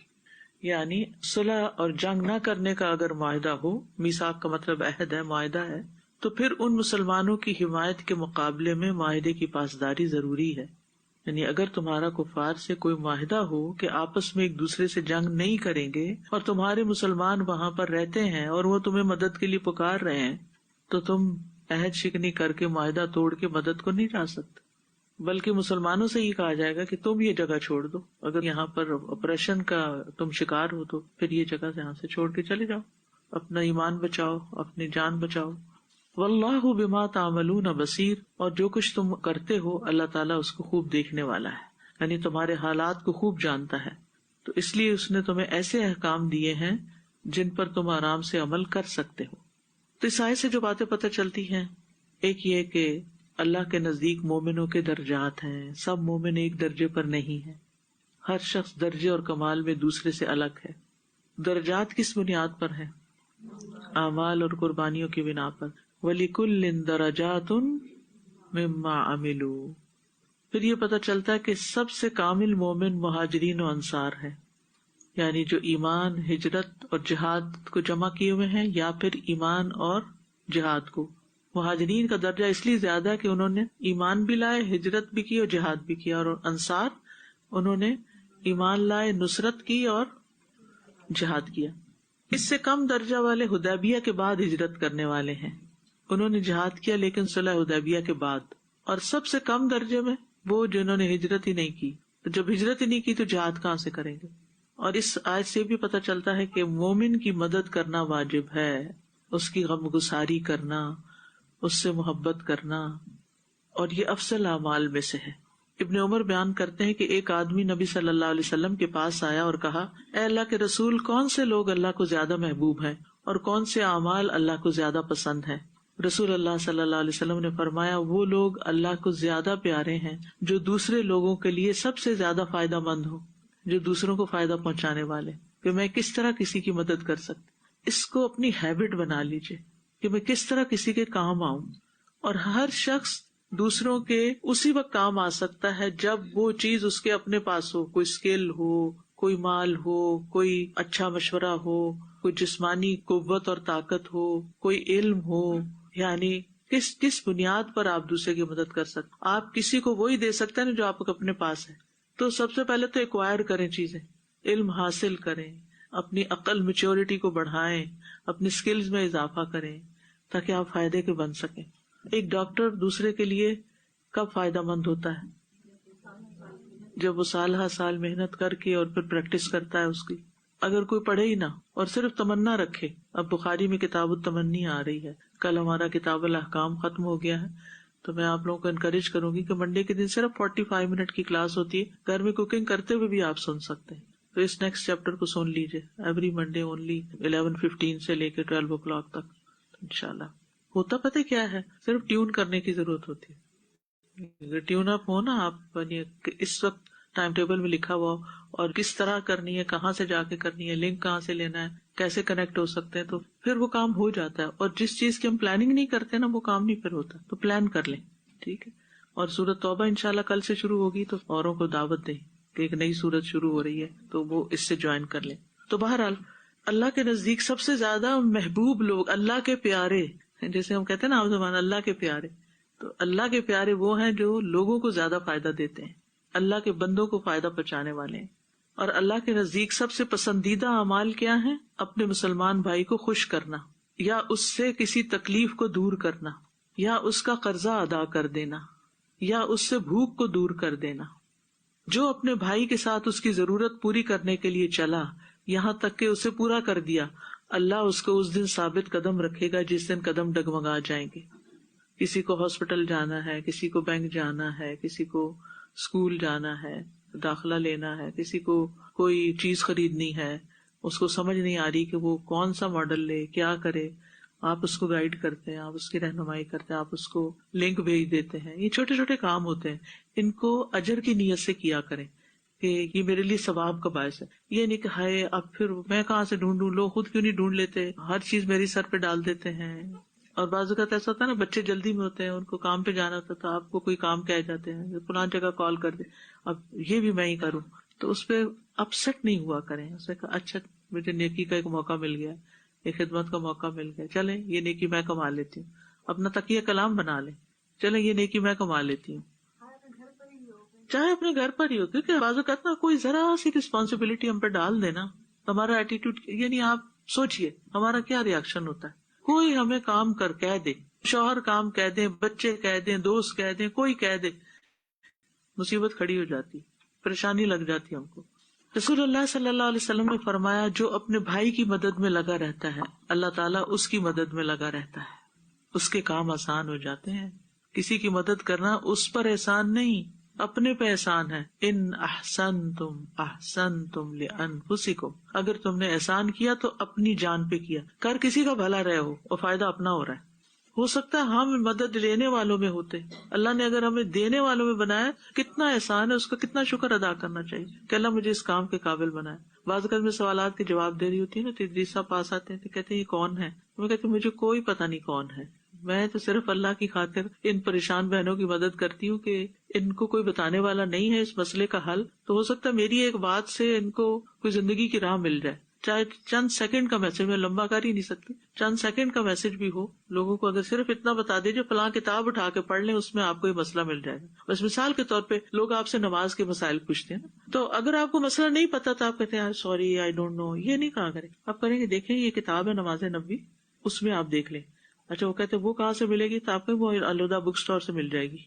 یعنی صلح اور جنگ نہ کرنے کا اگر معاہدہ ہو, میثاق کا مطلب عہد ہے, معاہدہ ہے, تو پھر ان مسلمانوں کی حمایت کے مقابلے میں معاہدے کی پاسداری ضروری ہے. یعنی اگر تمہارا کفار سے کوئی معاہدہ ہو کہ آپس میں ایک دوسرے سے جنگ نہیں کریں گے اور تمہارے مسلمان وہاں پر رہتے ہیں اور وہ تمہیں مدد کے لیے پکار رہے ہیں, تو تم عہد شکنی کر کے معاہدہ توڑ کے مدد کو نہیں جا سکتے, بلکہ مسلمانوں سے یہ کہا جائے گا کہ تم یہ جگہ چھوڑ دو, اگر یہاں پر آپریشن کا تم شکار ہو تو پھر یہ جگہ یہاں سے چھوڑ کے چلے جاؤ, اپنا ایمان بچاؤ, اپنی جان بچاؤ. واللہ بما تعملون بصیر, اور جو کچھ تم کرتے ہو اللہ تعالیٰ اس کو خوب دیکھنے والا ہے, یعنی تمہارے حالات کو خوب جانتا ہے. تو اس لیے اس نے تمہیں ایسے احکام دیے ہیں جن پر تم آرام سے عمل کر سکتے ہو. تو اس آیت سے جو باتیں پتہ چلتی ہیں, ایک یہ کہ اللہ کے نزدیک مومنوں کے درجات ہیں, سب مومن ایک درجے پر نہیں ہیں, ہر شخص درجے اور کمال میں دوسرے سے الگ ہے. درجات کس بنیاد پر ہیں؟ اعمال اور قربانیوں کی بنا پر. وَلِكُلٍّ دَرَجَاتٌ مِّمَّا عَمِلُوا. پھر یہ پتہ چلتا ہے کہ سب سے کامل مومن مہاجرین و انصار ہے, یعنی جو ایمان, ہجرت اور جہاد کو جمع کیے ہوئے ہیں, یا پھر ایمان اور جہاد کو. مہاجرین کا درجہ اس لیے زیادہ ہے کہ انہوں نے ایمان بھی لائے, ہجرت بھی کی اور جہاد بھی کیا, اور انصار انہوں نے ایمان لائے, نصرت کی اور جہاد کیا. اس سے کم درجہ والے حدیبیہ کے بعد ہجرت کرنے والے ہیں, انہوں نے جہاد کیا لیکن صلح حدیبیہ کے بعد. اور سب سے کم درجے میں وہ جنہوں نے ہجرت ہی نہیں کی. تو جب ہجرت ہی نہیں کی تو جہاد کہاں سے کریں گے؟ اور اس آیت سے بھی پتہ چلتا ہے کہ مومن کی مدد کرنا واجب ہے, اس کی غم گساری کرنا, اس سے محبت کرنا, اور یہ افضل اعمال میں سے ہے. ابن عمر بیان کرتے ہیں کہ ایک آدمی نبی صلی اللہ علیہ وسلم کے پاس آیا اور کہا, اے اللہ کے رسول, کون سے لوگ اللہ کو زیادہ محبوب ہیں اور کون سے اعمال اللہ کو زیادہ پسند ہیں؟ رسول اللہ صلی اللہ علیہ وسلم نے فرمایا, وہ لوگ اللہ کو زیادہ پیارے ہیں جو دوسرے لوگوں کے لیے سب سے زیادہ فائدہ مند ہو, جو دوسروں کو فائدہ پہنچانے والے. کہ میں کس طرح کسی کی مدد کر سکتی, اس کو اپنی ہیبٹ بنا لیجیے کہ میں کس طرح کسی کے کام آؤں. اور ہر شخص دوسروں کے اسی وقت کام آ سکتا ہے جب وہ چیز اس کے اپنے پاس ہو, کوئی اسکل ہو, کوئی مال ہو, کوئی اچھا مشورہ ہو, کوئی جسمانی قوت اور طاقت ہو, کوئی علم ہو. یعنی کس بنیاد پر آپ دوسرے کی مدد کر سکتے؟ آپ کسی کو وہی دے سکتے ہیں جو آپ کو اپنے پاس ہے. تو سب سے پہلے تو ایکوائر کریں چیزیں, علم حاصل کریں، اپنی عقل میچورٹی کو بڑھائیں، اپنی سکلز میں اضافہ کریں تاکہ آپ فائدے کے بن سکیں. ایک ڈاکٹر دوسرے کے لیے کب فائدہ مند ہوتا ہے؟ جب وہ سال ہر سال محنت کر کے اور پھر پریکٹس کرتا ہے اس کی. اگر کوئی پڑھے ہی نہ اور صرف تمنا رکھے. اب بخاری میں کتاب التمنی آ رہی ہے، کل ہمارا کتاب الاحکام ختم ہو گیا ہے، تو میں آپ لوگوں کو انکریج کروں گی کہ منڈے کے دن صرف 45 منٹ کی کلاس ہوتی ہے، گھر میں کوکنگ کرتے ہوئے بھی آپ سن سکتے ہیں. تو اس نیکسٹ چیپٹر کو سن لیجیے ایوری منڈے اونلی 11:15 سے لے کے 12 o'clock تک انشاءاللہ. ہوتا پتہ کیا ہے، صرف ٹیون کرنے کی ضرورت ہوتی ہے. اگر ٹیون اپ ہو نا آپ، اس وقت ٹائم ٹیبل میں لکھا ہوا اور کس طرح کرنی ہے، کہاں سے جا کے کرنی ہے، لنک کہاں سے لینا ہے، کیسے کنیکٹ ہو سکتے ہیں، تو پھر وہ کام ہو جاتا ہے. اور جس چیز کی ہم پلاننگ نہیں کرتے نا وہ کام نہیں پھر ہوتا. تو پلان کر لیں، ٹھیک ہے. اور سورۃ توبہ انشاءاللہ کل سے شروع ہوگی، تو اوروں کو دعوت دیں کہ ایک نئی سورت شروع ہو رہی ہے تو وہ اس سے جوائن کر لیں. تو بہرحال اللہ کے نزدیک سب سے زیادہ محبوب لوگ، اللہ کے پیارے، جیسے ہم کہتے ہیں نا عام زبان اللہ کے پیارے، تو اللہ کے پیارے وہ ہیں جو لوگوں کو زیادہ فائدہ دیتے ہیں، اللہ کے بندوں کو فائدہ پہنچانے والے ہیں. اور اللہ کے نزدیک سب سے پسندیدہ اعمال کیا ہیں؟ اپنے مسلمان بھائی کو خوش کرنا، یا اس سے کسی تکلیف کو دور کرنا، یا اس کا قرضہ ادا کر دینا، یا اس سے بھوک کو دور کر دینا. جو اپنے بھائی کے ساتھ اس کی ضرورت پوری کرنے کے لیے چلا یہاں تک کہ اسے پورا کر دیا، اللہ اس کو اس دن ثابت قدم رکھے گا جس دن قدم ڈگمگا جائیں گے. کسی کو ہاسپٹل جانا ہے، کسی کو بینک جانا ہے، کسی کو اسکول جانا ہے، داخلہ لینا ہے، کسی کو کوئی چیز خریدنی ہے، اس کو سمجھ نہیں آ رہی کہ وہ کون سا ماڈل لے، کیا کرے، آپ اس کو گائیڈ کرتے ہیں، آپ اس کی رہنمائی کرتے ہیں، آپ اس کو لنک بھیج دیتے ہیں. یہ چھوٹے چھوٹے کام ہوتے ہیں، ان کو اجر کی نیت سے کیا کریں کہ یہ میرے لیے ثواب کا باعث ہے. یہ نہیں کہ ہائے اب پھر میں کہاں سے ڈھونڈوں، لوگ خود کیوں نہیں ڈھونڈ لیتے، ہر چیز میری سر پہ ڈال دیتے ہیں. اور بعض اوقات ایسا ہوتا ہے نا، بچے جلدی میں ہوتے ہیں، ان کو کام پہ جانا ہوتا ہے تو آپ کو کوئی کام کہہ جاتے ہیں، فلاں جگہ کال کر دے، اب یہ بھی میں ہی کروں، تو اس پہ اپسیٹ نہیں ہوا کریں. اس نے کہا اچھا مجھے نیکی کا ایک موقع مل گیا، ایک خدمت کا موقع مل گیا، چلیں یہ نیکی میں کما لیتی ہوں. اپنا تکیہ کلام بنا لیں، چلیں یہ نیکی میں کما لیتی ہوں، چاہے اپنے گھر پر ہی ہو. کیونکہ بعض اوقات نا کوئی ذرا سی رسپانسبلٹی ہم پہ ڈال دینا، ہمارا ایٹیٹیوڈ، یعنی آپ سوچئے ہمارا کیا ریئیکشن ہوتا ہے. کوئی ہمیں کام کر کہہ دے، شوہر کام کہہ دیں، بچے کہہ دیں، دوست کہہ دیں، کوئی کہہ دے، مصیبت کھڑی ہو جاتی، پریشانی لگ جاتی ہم کو. رسول اللہ صلی اللہ علیہ وسلم نے فرمایا جو اپنے بھائی کی مدد میں لگا رہتا ہے اللہ تعالیٰ اس کی مدد میں لگا رہتا ہے، اس کے کام آسان ہو جاتے ہیں. کسی کی مدد کرنا اس پر احسان نہیں، اپنے پہ احسان ہے. ان احسنتم احسنتم لانفسکم، اگر تم نے احسان کیا تو اپنی جان پہ کیا، کر کسی کا بھلا رہے ہو اور فائدہ اپنا ہو رہا ہے. ہو سکتا ہے ہم مدد لینے والوں میں ہوتے، اللہ نے اگر ہمیں دینے والوں میں بنایا، کتنا احسان ہے، اس کا کتنا شکر ادا کرنا چاہیے کہ اللہ مجھے اس کام کے قابل بنایا. بعض اوقات میں سوالات کے جواب دے رہی ہوتی ہے نا، تدریس صاحب پاس آتے ہیں تو کہتے ہیں یہ کون ہے، میں کہتی ہوں مجھے کوئی پتہ نہیں کون ہے، میں تو صرف اللہ کی خاطر ان پریشان بہنوں کی مدد کرتی ہوں کہ ان کو کوئی بتانے والا نہیں ہے اس مسئلے کا حل، تو ہو سکتا ہے میری ایک بات سے ان کو کوئی زندگی کی راہ مل جائے. چاہے چند سیکنڈ کا میسج، میں لمبا کر ہی نہیں سکتی، چند سیکنڈ کا میسج بھی ہو، لوگوں کو اگر صرف اتنا بتا دے جو فلاں کتاب اٹھا کے پڑھ لیں اس میں آپ کو یہ مسئلہ مل جائے گا. بس مثال کے طور پہ لوگ آپ سے نماز کے مسائل پوچھتے ہیں نا، تو اگر آپ کو مسئلہ نہیں پتا تو آپ کہتے ہیں سوری آئی ڈونٹ نو، یہ نہیں کہا کریں. آپ کریں گے دیکھیں یہ کتاب ہے نماز نبوی، اس میں آپ دیکھ لیں. اچھا وہ کہتے ہیں وہ کہاں سے ملے گی، تو آپ کو وہ الوداع بک اسٹور سے مل جائے گی،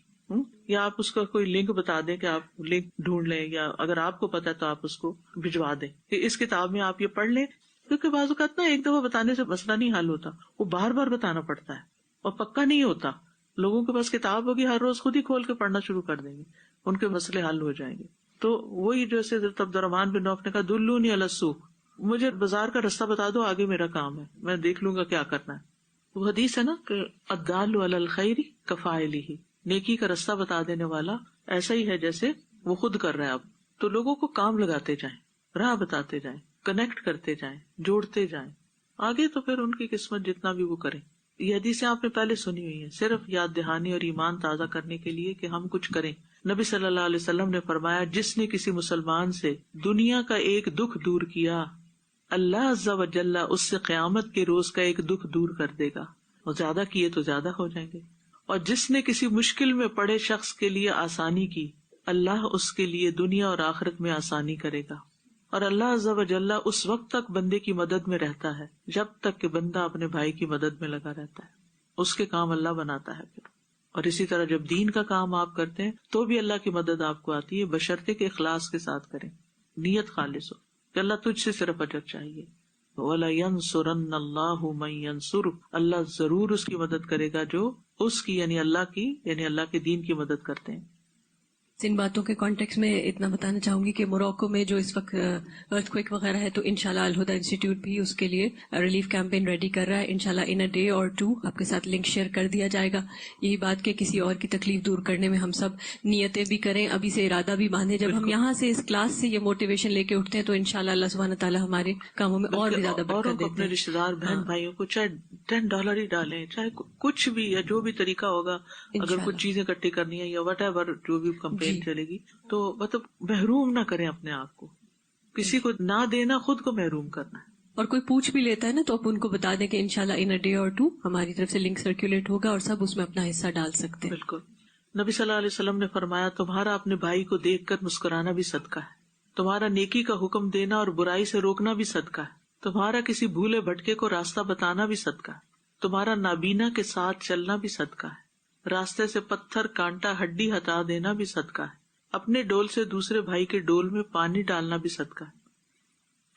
یا آپ اس کا کوئی لنک بتا دیں کہ آپ لنک ڈھونڈ لیں، یا اگر آپ کو پتا ہے تو آپ اس کو بھجوا دیں کہ اس کتاب میں آپ یہ پڑھ لیں. کیونکہ بعض اوقات نا ایک دفعہ بتانے سے مسئلہ نہیں حل ہوتا، وہ بار بار بتانا پڑتا ہے اور پکا نہیں ہوتا. لوگوں کے پاس کتاب ہوگی، ہر روز خود ہی کھول کے پڑھنا شروع کر دیں گے، ان کے مسئلے حل ہو جائیں گے. تو وہی جیسے حضرت عبد الرحمن بن عوف نے کہا دلونی علی السوق، مجھے بازار کا رستہ بتا دو، آگے میرا کام ہے، میں دیکھ لوں گا کیا کرنا ہے. وہ حدیث ہے نا کہ الدال علی الخیر کفاعلہ، نیکی کا رستہ بتا دینے والا ایسا ہی ہے جیسے وہ خود کر رہا ہے. اب تو لوگوں کو کام لگاتے جائیں، راہ بتاتے جائیں، کنیکٹ کرتے جائیں، جوڑتے جائیں، آگے تو پھر ان کی قسمت جتنا بھی وہ کریں. یہ حدیثیں آپ نے پہلے سنی ہوئی ہیں، صرف یاد دہانی اور ایمان تازہ کرنے کے لیے کہ ہم کچھ کریں. نبی صلی اللہ علیہ وسلم نے فرمایا جس نے کسی مسلمان سے دنیا کا ایک دکھ دور کیا، اللہ عز و جل اس سے قیامت کے روز کا ایک دکھ دور کر دے گا، اور زیادہ کیے تو زیادہ ہو جائیں گے. اور جس نے کسی مشکل میں پڑے شخص کے لیے آسانی کی، اللہ اس کے لیے دنیا اور آخرت میں آسانی کرے گا. اور اللہ عز و جل اس وقت تک بندے کی مدد میں رہتا ہے جب تک کہ بندہ اپنے بھائی کی مدد میں لگا رہتا ہے، اس کے کام اللہ بناتا ہے پھر. اور اسی طرح جب دین کا کام آپ کرتے ہیں تو بھی اللہ کی مدد آپ کو آتی ہے، بشرطے کہ اخلاص کے ساتھ کریں، نیت خالص ہو کہ اللہ تجھ سے صرف اجر چاہیے. وَلَيَنْصُرَنَّ اللَّهُ مَن يَنْصُرُهُ، اللہ ضرور اس کی مدد کرے گا جو اس کی یعنی اللہ کے دین کی مدد کرتے ہیں. ان باتوں کے کانٹیکس میں اتنا بتانا چاہوں گی کہ موروکو میں جو اس وقت ارتھ کوئک وغیرہ ہے تو انشاءاللہ الہدیٰ انسٹیٹیوٹ بھی اس کے لیے ریلیف کیمپین ریڈی کر رہا ہے. انشاءاللہ ان اے ڈے اور ٹو آپ کے ساتھ لنک شیئر کر دیا جائے گا. یہی بات کہ کسی اور کی تکلیف دور کرنے میں ہم سب نیتیں بھی کریں، ابھی سے ارادہ بھی باندھیں. جب ہم یہاں سے اس کلاس سے یہ موٹیویشن لے کے اٹھتے ہیں تو انشاءاللہ اللہ سبحانہ تعالیٰ ہمارے کاموں میں اور بھی زیادہ برکت دیتے ہیں. اپنے رشتے دار بہن بھائیوں کو چاہے $10 ہی ڈالیں، چاہے کچھ بھی یا جو بھی طریقہ ہوگا، اگر کچھ چیزیں اکٹھی کرنی ہے یا وٹ ایور جو بھی کمپین چلے گی، تو مطلب محروم نہ کریں اپنے آپ کو، کسی کو نہ دینا خود کو محروم کرنا ہے. اور کوئی پوچھ بھی لیتا ہے نا تو آپ ان کو بتا دیں کہ انشاءاللہ ان اے ڈے اور ٹو ہماری طرف سے لنک سرکولیٹ ہوگا اور سب اس میں اپنا حصہ ڈال سکتے ہیں. بالکل. نبی صلی اللہ علیہ وسلم نے فرمایا تمہارا اپنے بھائی کو دیکھ کر مسکرانا بھی صدقہ ہے، تمہارا نیکی کا حکم دینا اور برائی سے روکنا بھی صدقہ ہے، تمہارا کسی بھولے بھٹکے کو راستہ بتانا بھی صدقہ ہے، تمہارا نابینا کے ساتھ چلنا بھی صدقہ ہے، راستے سے پتھر کانٹا ہڈی ہٹا دینا بھی صدقہ ہے، اپنے ڈول سے دوسرے بھائی کے ڈول میں پانی ڈالنا بھی صدقہ ہے.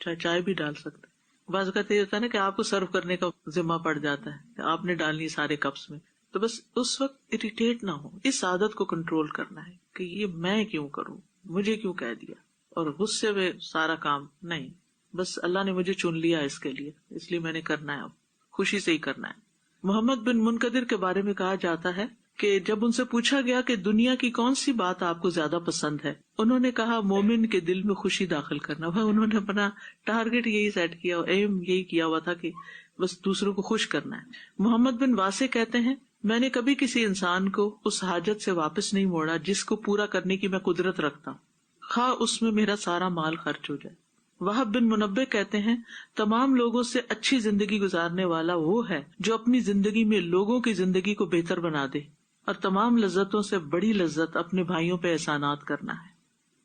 چاہے چائے بھی ڈال سکتے. بعض اوقات یہ ہوتا ہے نا کہ آپ کو سرو کرنے کا ذمہ پڑ جاتا ہے کہ آپ نے ڈالنی سارے کپس میں، تو بس اس وقت اریٹیٹ نہ ہو، اس عادت کو کنٹرول کرنا ہے کہ یہ میں کیوں کروں، مجھے کیوں کہہ دیا، اور غصے میں سارا کام نہیں، بس اللہ نے مجھے چن لیا اس کے لیے، اس لیے میں نے کرنا ہے، اب خوشی سے ہی کرنا ہے. محمد بن منقدر کے بارے میں کہا جاتا ہے کہ جب ان سے پوچھا گیا کہ دنیا کی کون سی بات آپ کو زیادہ پسند ہے، انہوں نے کہا مومن کے دل میں خوشی داخل کرنا. وہ انہوں نے اپنا ٹارگیٹ یہی سیٹ کیا، ایم یہی کیا ہوا تھا کہ بس دوسروں کو خوش کرنا ہے. محمد بن واسع کہتے ہیں میں نے کبھی کسی انسان کو اس حاجت سے واپس نہیں موڑا جس کو پورا کرنے کی میں قدرت رکھتا ہوں، خواہ اس میں میرا سارا مال خرچ ہو جائے. وہب بن منبع کہتے ہیں تمام لوگوں سے اچھی زندگی گزارنے والا وہ ہے جو اپنی زندگی میں لوگوں کی زندگی کو بہتر بنا دے، اور تمام لذتوں سے بڑی لذت اپنے بھائیوں پہ احسانات کرنا ہے.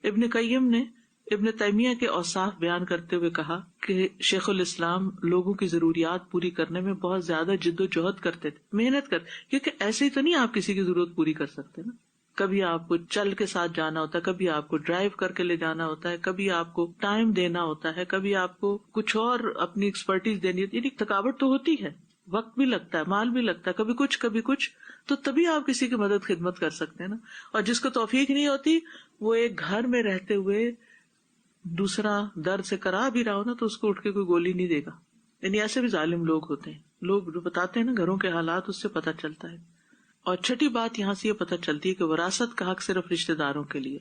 ابن قیم نے ابن تیمیہ کے اوصاف بیان کرتے ہوئے کہا کہ شیخ الاسلام لوگوں کی ضروریات پوری کرنے میں بہت زیادہ جد و جہد کرتے تھے، محنت کرتے، کیونکہ ایسے ہی تو نہیں آپ کسی کی ضرورت پوری کر سکتے نا. کبھی آپ کو چل کے ساتھ جانا ہوتا ہے، کبھی آپ کو ڈرائیو کر کے لے جانا ہوتا ہے، کبھی آپ کو ٹائم دینا ہوتا ہے، کبھی آپ کو کچھ اور اپنی ایکسپرٹیز دینی ہوتی ہے. یعنی تھکاوٹ تو ہوتی ہے، وقت بھی لگتا ہے، مال بھی لگتا ہے، کبھی کچھ، تو تبھی آپ کسی کی مدد خدمت کر سکتے ہیں نا. اور جس کو توفیق نہیں ہوتی وہ ایک گھر میں رہتے ہوئے دوسرا درد سے کرا بھی رہا ہو نا تو اس کو اٹھ کے کوئی گولی نہیں دے گا. یعنی ایسے بھی ظالم لوگ ہوتے ہیں، لوگ جو بتاتے ہیں نا گھروں کے حالات، اس سے پتہ چلتا ہے. اور چھٹی بات یہاں سے یہ پتہ چلتی ہے کہ وراثت کا حق صرف رشتہ داروں کے لیے،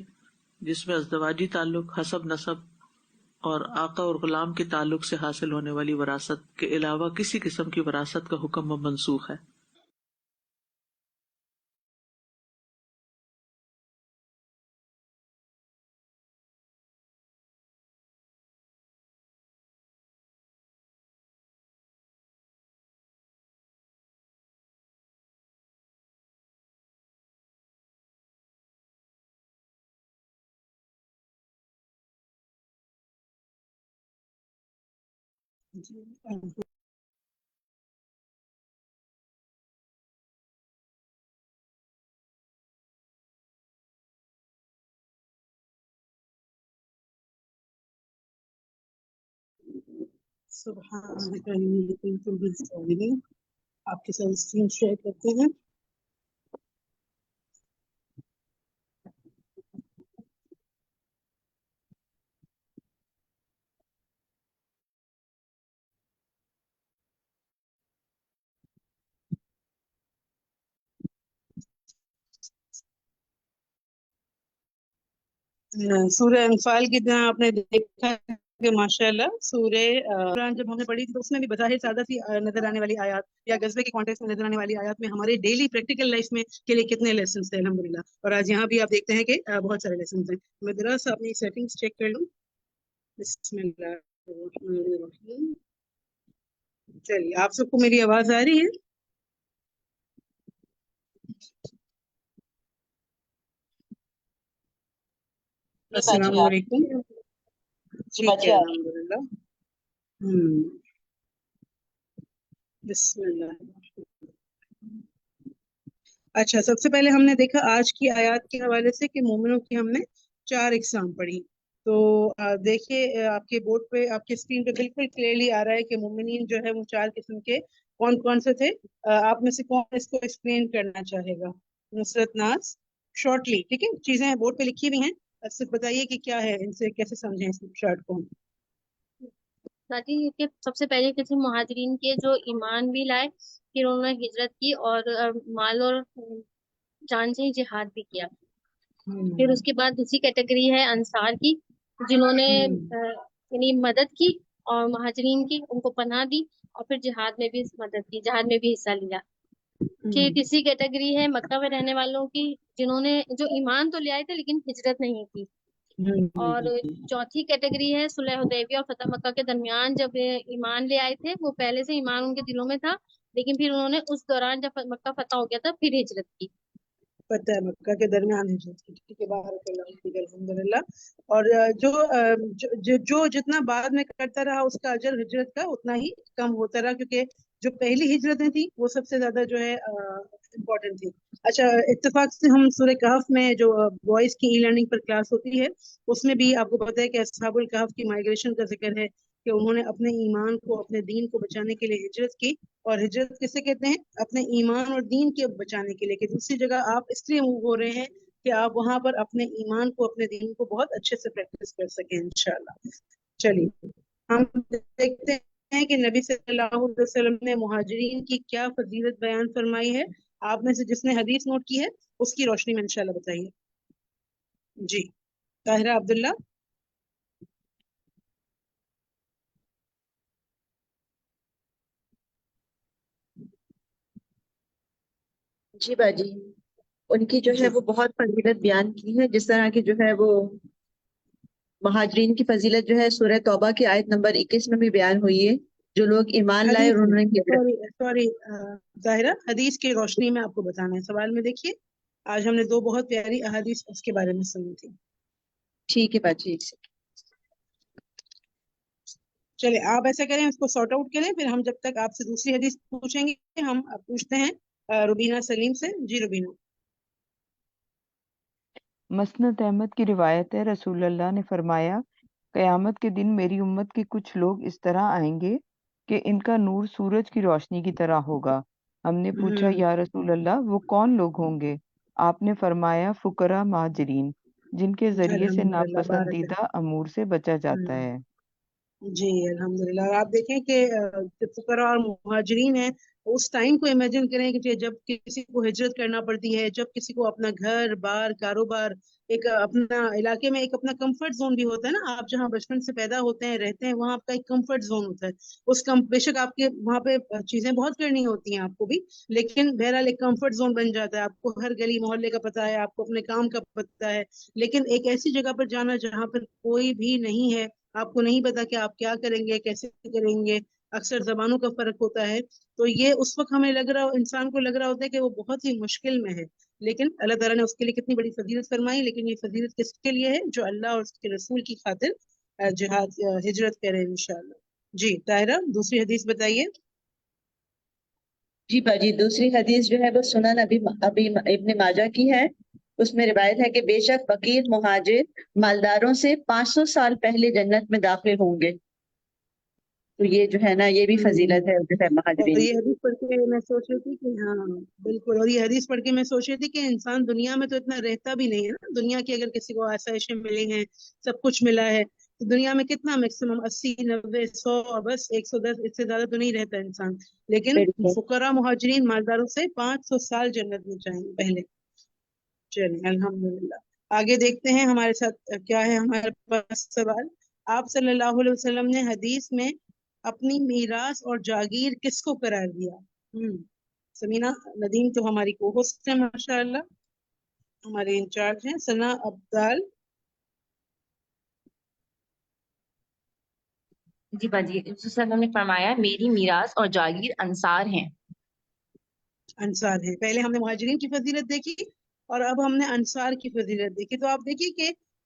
جس میں ازدواجی تعلق، حسب نسب اور آقا اور غلام کے تعلق سے حاصل ہونے والی وراثت کے علاوہ کسی قسم کی وراثت کا حکم منسوخ ہے. آپ کے ساتھ اسکرین شیئر کرتے ہیں. سورہ انفال کی طرح آپ نے دیکھا کہ ماشاءاللہ سورہ قرآن جب ہم نے پڑھی تھی تو اس میں بھی بظاہر سادہ سی نظر آنے والی آیات یا غزوے کے کانٹیکسٹ میں نظر آنے والی آیات میں ہمارے ڈیلی پریکٹیکل لائف میں کے لیے کتنے لیسنس تھے الحمدللہ. اور آج یہاں بھی آپ دیکھتے ہیں کہ بہت سارے لیسنس ہیں. میں ذرا سا اپنی سیٹنگز چیک کر لوں. بسم اللہ الرحمن الرحیم. چلیے آپ سب کو میری آواز آ رہی ہے؟ السلام علیکم. ٹھیک ہے الحمدللہ. بسم اللہ. اچھا، سب سے پہلے ہم نے دیکھا آج کی آیات کے حوالے سے کہ مومنوں کی ہم نے 4 اقسام پڑھی. تو دیکھیے آپ کے بورڈ پہ، آپ کے اسکرین پہ بالکل کلیئرلی آ رہا ہے کہ مومنین جو ہے وہ 4 قسم کے کون کون سے تھے. آپ میں سے کون اس کو ایکسپلین کرنا چاہے گا؟ نصرت ناز شارٹلی. ٹھیک ہے، چیزیں بورڈ پہ لکھی ہوئی ہیں، صرف بتائیے کہ کیا ہے، ان سے کیسے سمجھیں اس شارٹ کو. ساتھی کہ سب سے پہلے قسم مہاجرین کے جو ایمان بھی لائے، پھر انہوں نے ہجرت کی اور مال اور جان سے ہی جہاد بھی کیا. پھر اس کے بعد دوسری کیٹیگری ہے انصار کی، جنہوں نے یعنی مدد کی اور مہاجرین کی، ان کو پناہ دی اور پھر جہاد میں بھی مدد کی، جہاد میں بھی حصہ لیا. پھر تیسری کیٹیگری ہے مکہ میں رہنے والوں کی، جنہوں نے جو ایمان تو لے آئے تھے لیکن ہجرت نہیں کی. اور چوتھی کیٹیگری ہے صلح حدیبیہ اور فتح مکہ کے درمیان جب ایمان لے آئے تھے، وہ پہلے سے ایمان ان کے دلوں میں تھا لیکن پھر انہوں نے اس دوران جب مکہ فتح ہو گیا تھا پھر ہجرت کی. فتح مکہ کے درمیان ہجرت کی. ٹھیک ہے، بارک اللہ فیک، الحمدللہ. اور جو جتنا بعد میں کرتا رہا اس کا اجر ہجرت کا اتنا ہی کم ہوتا رہا، کیونکہ جو پہلی ہجرتیں تھیں وہ سب سے زیادہ جو ہے امپورٹنٹ تھی. اچھا، اتفاق سے ہم سورہ کہف میں جو بوائز کی ای لرننگ پر کلاس ہوتی ہے اس میں بھی آپ کو پتہ ہے کہ اصحاب الکہف کی مائگریشن کا ذکر ہے کہ انہوں نے اپنے ایمان کو، اپنے دین کو بچانے کے لیے ہجرت کی. اور ہجرت کسے کہتے ہیں؟ اپنے ایمان اور دین کے بچانے کے لیے. کہ دوسری جگہ آپ اس لیے موو ہو رہے ہیں کہ آپ وہاں پر اپنے ایمان کو، اپنے دین کو بہت اچھے سے پریکٹس کر سکیں انشاءاللہ. چلیے ہم دیکھتے ہیں کہ نبی صلی اللہ علیہ وسلم نے مہاجرین کی کیا فضیلت بیان فرمائی ہے. آپ میں سے جس نے حدیث نوٹ کی ہے اس کی روشنی میں انشاءاللہ بتائیے. جی طاہرہ عبداللہ. جی باجی، ان کی جو ہے وہ بہت فضیلت بیان کی ہے، جس طرح کی جو ہے وہ مہاجرین کی فضیلت جو ہے سورہ توبہ کی آیت نمبر 21 میں بھی بیان ہوئی ہے. جو لوگ ایمان لائے اور انہوں نے سوری ظاہرہ، حدیث کی روشنی میں آپ کو بتانا ہے. سوال میں دیکھیے آج ہم نے 2 بہت پیاری احادیث اس کے بارے میں سنی تھی. ٹھیک ہے باجی. چلے آپ ایسا کریں، اس کو سارٹ آؤٹ کریں، پھر ہم جب تک آپ سے دوسری حدیث پوچھیں گے ہم پوچھتے ہیں روبینہ سلیم سے. جی روبینہ. مسند احمد کی روایت ہے، رسول اللہ نے فرمایا قیامت کے دن میری امت کے کچھ لوگ اس طرح آئیں گے کہ ان کا نور سورج کی روشنی کی طرح ہوگا. ہم نے پوچھا یا رسول اللہ وہ کون لوگ ہوں گے؟ آپ نے فرمایا فقراء مہاجرین، جن کے ذریعے سے الحمدللہ، بارک ناپسندیدہ امور سے بچا جاتا ہے. جی الحمدللہ. اور آپ دیکھیں کہ فقراء اور مہاجرین ہیں، اس ٹائم کو امیجن کریں کہ جب کسی کو ہجرت کرنا پڑتی ہے، جب کسی کو اپنا گھر بار کاروبار، ایک اپنا علاقے میں ایک اپنا کمفرٹ زون بھی ہوتا ہے نا. آپ جہاں بچپن سے پیدا ہوتے ہیں، رہتے ہیں، وہاں آپ کا ایک کمفرٹ زون ہوتا ہے. اس بے شک آپ کے وہاں پہ چیزیں بہت کرنی ہوتی ہیں آپ کو بھی، لیکن بہرحال ایک کمفرٹ زون بن جاتا ہے. آپ کو ہر گلی محلے کا پتہ ہے، آپ کو اپنے کام کا پتہ ہے. لیکن ایک ایسی جگہ پر جانا جہاں پر کوئی بھی نہیں ہے، آپ کو نہیں پتا کہ آپ کیا کریں گے، کیسے کریں گے، اکثر زبانوں کا فرق ہوتا ہے. تو یہ اس وقت ہمیں لگ رہا، انسان کو لگ رہا ہوتا ہے کہ وہ بہت ہی مشکل میں ہے، لیکن اللہ تعالیٰ نے اس کے لیے کتنی بڑی فضیلت فرمائی. لیکن یہ فضیلت کس کے لیے ہے؟ جو اللہ اور اس کے رسول کی خاطر جہاد ہجرت کرے انشاءاللہ. جی طاہرہ دوسری حدیث بتائیے. جی باجی، دوسری حدیث جو ہے وہ سنن ابی ابن ماجہ کی ہے. اس میں روایت ہے کہ بے شک فقیر مہاجر مالداروں سے 500 سال پہلے جنت میں داخل ہوں گے. تو یہ جو ہے نا، یہ بھی فضیلت ہے جو ہے اور مہاجرین یہ کی. حدیث پڑھ کے میں سوچ رہی تھی کہ ہاں بالکل، اور یہ حدیث پڑھ کے میں سوچ رہی تھی کہ انسان دنیا میں تو اتنا رہتا بھی نہیں ہے نا. دنیا کی اگر کسی کو آسائشیں ملی ہیں، سب کچھ ملا ہے، تو دنیا میں کتنا میکسیمم 80 90 100 اور بس 110، اس سے زیادہ تو نہیں رہتا انسان. لیکن فقراء مہاجرین مالداروں سے 500 سال جنت میں جائیں گے پہلے. چلیے الحمدللہ آگے دیکھتے ہیں ہمارے ساتھ کیا ہے. ہمارے پاس سوال، آپ صلی اللہ علیہ وسلم نے حدیث میں اپنی میراث اور جاگیر کس کو قرار دیا؟ سمینہ ندیم تو ہماری کو ہوسٹ ہے ماشاء اللہ، ہمارے انچارج ہیں. ثنا ابدال. جی باجی، رسول صلی اللہ علیہ وسلم نے فرمایا میری میراث اور جاگیر انصار ہیں. انصار ہیں. پہلے ہم نے مہاجرین کی فضیلت دیکھی اور اب ہم نے انصار کی فضیلت دیکھی. تو آپ دیکھیے کہ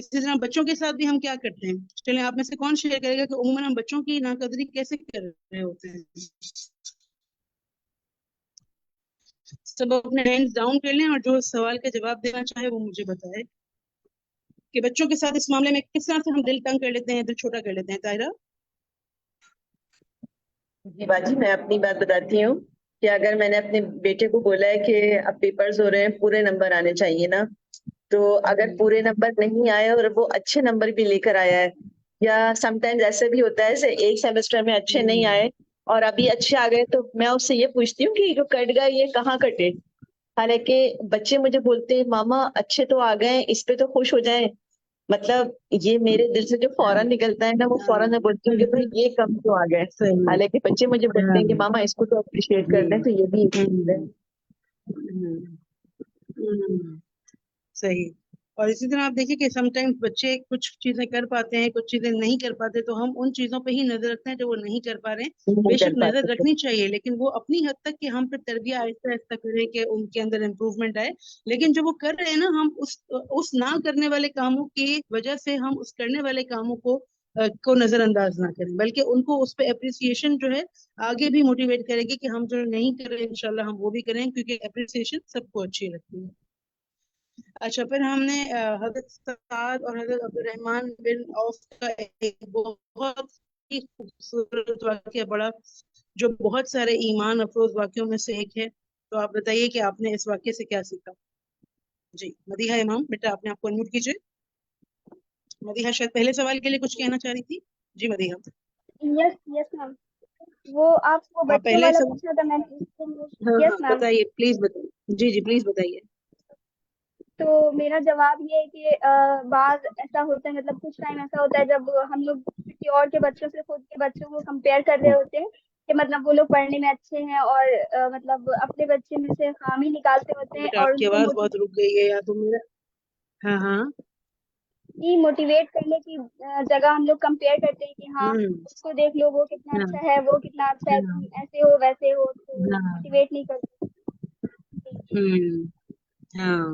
اسی طرح بچوں کے ساتھ بھی ہم کیا کرتے ہیں. چلیں آپ میں سے کون شیئر کرے گا کہ عموماً ہم بچوں کی ناقدری کیسے کر رہے ہوتے ہیں؟ سب اپنے ہینڈز ڈاؤن کر لیں اور جو سوال کا جواب دینا چاہے وہ مجھے بتائے کہ بچوں کے ساتھ اس معاملے میں کس طرح سے ہم دل تنگ کر لیتے ہیں, دل چھوٹا کر لیتے ہیں. طاہرہ. جی باجی میں اپنی بات بتاتی ہوں کہ اگر میں نے اپنے بیٹے کو بولا ہے کہ اب پیپرز ہو رہے ہیں, پورے نمبر آنے چاہیے نا, تو اگر پورے نمبر نہیں آئے اور وہ اچھے نمبر بھی لے کر آیا ہے, یا سم ٹائمز ایسے بھی ہوتا ہے جیسے ایک سیمسٹر میں اچھے نہیں آئے اور ابھی اچھے آ گئے, تو میں اس سے یہ پوچھتی ہوں کہ جو کٹ گیا یہ کہاں کٹے. حالانکہ بچے مجھے بولتے ہیں ماما اچھے تو آ گئے, اس پہ تو خوش ہو جائیں. مطلب یہ میرے دل سے جو فوراً نکلتا ہے نا, وہ فوراً میں بولتی ہوں کہ بھائی یہ کم کیوں آ گئے. حالانکہ بچے مجھے بولتے ہیں کہ ماما اس کو تو اپریشیٹ کر دیں, تو یہ بھی ایک چیز ہے. صحیح. اور اسی طرح آپ دیکھیں کہ سم ٹائمز بچے کچھ چیزیں کر پاتے ہیں, کچھ چیزیں نہیں کر پاتے, تو ہم ان چیزوں پہ ہی نظر رکھتے ہیں جو وہ نہیں کر پا رہے ہیں. بے شک نظر رکھنی چاہیے, لیکن وہ اپنی حد تک کہ ہم پہ تربیت آہستہ آہستہ کریں کہ ان کے اندر امپروومنٹ آئے. لیکن جو وہ کر رہے ہیں نا, ہم اس نہ کرنے والے کاموں کی وجہ سے ہم اس کرنے والے کاموں کو نظر انداز نہ کریں, بلکہ ان کو اس پہ اپریسیشن جو ہے آگے بھی موٹیویٹ کرے گی کہ ہم جو نہیں کر رہے انشاءاللہ ہم وہ بھی کریں, کیونکہ اپریسیشن سب کو اچھی لگتی ہے. اچھا, پھر ہم نے حضرت سعد اور حضرت عبد الرحمن بن عوف کا ایک بہت ہی خوبصورت واقعہ پڑھا جو بہت سارے ایمان افروز واقعوں میں سے ایک ہے. تو آپ بتائیے کہ آپ نے اس واقعے سے کیا سیکھا. جی مدیحہ امام, بیٹا آپ نے آپ کو انمیوٹ کیجیے. مدیحہ شاید پہلے سوال کے لیے کچھ کہنا چاہ رہی تھی. جی مدیحہ. یس یس میم, وہ آپ کو بچوں پہلے والا سوال. پوچھنا تھا میں نے. ہاں یس میم. بتائیے پلیز, بتائیے. جی جی پلیز بتائیے. تو میرا جواب یہ ہے کہ بعض ایسا ہوتا ہے, مطلب کچھ ٹائم ایسا ہوتا ہے جب ہم لوگ کسی اور کے بچوں سے خود کے بچوں کو کمپیئر کر رہے ہوتے ہیں کہ مطلب وہ لوگ پڑھنے میں اچھے ہیں, اور مطلب اپنے بچے میں سے خامی نکالتے ہوتے ہیں بیٹا اور آپ ان کی کو آواز بہت رک گئی ہے, یا تو میرا. ہاں موٹیویٹ کرنے کی جگہ ہم لوگ کمپیئر کرتے ہیں کہ ہاں اس کو دیکھ لو وہ کتنا ہاں اچھا ہے, وہ کتنا اچھا ہے, تم ایسے ہو ویسے ہو, تو ہاں موٹیویٹ نہیں کرتے. ہاں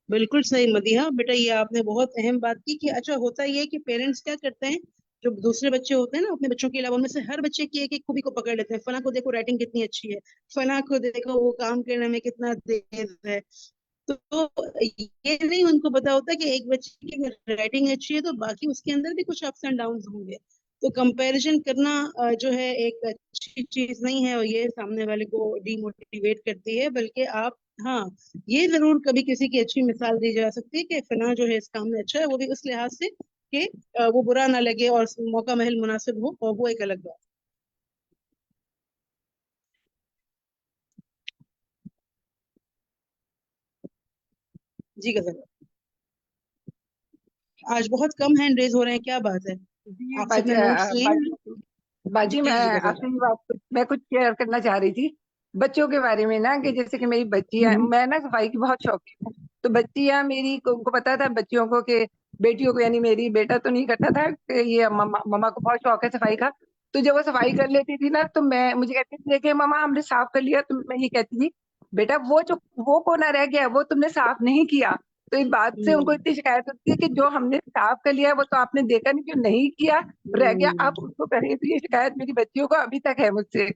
بالکل صحیح مدیحہ. بیٹا یہ آپ نے بہت اہم بات کی کہ اچھا ہوتا یہ ہے کہ پیرنٹس کیا کرتے ہیں, جو دوسرے بچے ہوتے ہیں نا اپنے بچوں کے علاوہ, ان میں سے ہر بچے کی ایک ایک خوبی کو پکڑ لیتے ہیں. فلاں کو دیکھو رائٹنگ کتنی اچھی ہے, فلاں کو دیکھو وہ کام کرنے میں کتنا تیز ہے. تو یہ نہیں ان کو پتا ہوتا کہ ایک بچے کی رائٹنگ اچھی ہے تو باقی اس کے اندر بھی کچھ اپس اینڈ ڈاؤنز ہوں گے. تو کمپیریزن کرنا جو ہے ایک اچھی چیز نہیں ہے, اور یہ سامنے والے کو ڈی موٹیویٹ کرتی ہے. بلکہ آپ ہاں یہ ضرور کبھی کسی کی اچھی مثال دی جا سکتی ہے کہ فلاں جو ہے اس کام میں اچھا ہے, وہ بھی اس لحاظ سے کہ وہ برا نہ لگے اور موقع محل مناسب ہو, اور وہ ایک الگ بات. جی غزل, آج بہت کم ہینڈ ریز ہو رہے ہیں, کیا بات ہے؟ جی آپ سب نے نوٹس لیے ہیں؟ باجی میں جی غزل. اپنی بات میں کچھ شیئر کرنا چاہ رہی تھی بچوں کے بارے میں نا, کہ جیسے کہ میری بچی ہے, میں نا صفائی کی بہت شوقین ہوں. تو بچیاں میری کو پتا تھا بچیوں کو کہ بیٹیوں کو, یعنی میری بیٹا تو نہیں کرتا تھا کہ یہ مما کو بہت شوق ہے صفائی کا. تو جب وہ صفائی کر لیتی تھی نا, تو میں مجھے کہتی تھی کہ مما ہم نے صاف کر لیا. تو میں یہ کہتی تھی بیٹا وہ کونا رہ گیا وہ تم نے صاف نہیں کیا. تو اس بات سے ان کو اتنی شکایت ہوتی ہے کہ جو ہم نے صاف کر لیا وہ تو آپ نے دیکھا نہیں, جو نہیں کیا رہ گیا آپ اس کو کریں. تو یہ شکایت میری بچیوں کو ابھی تک ہے مجھ سے.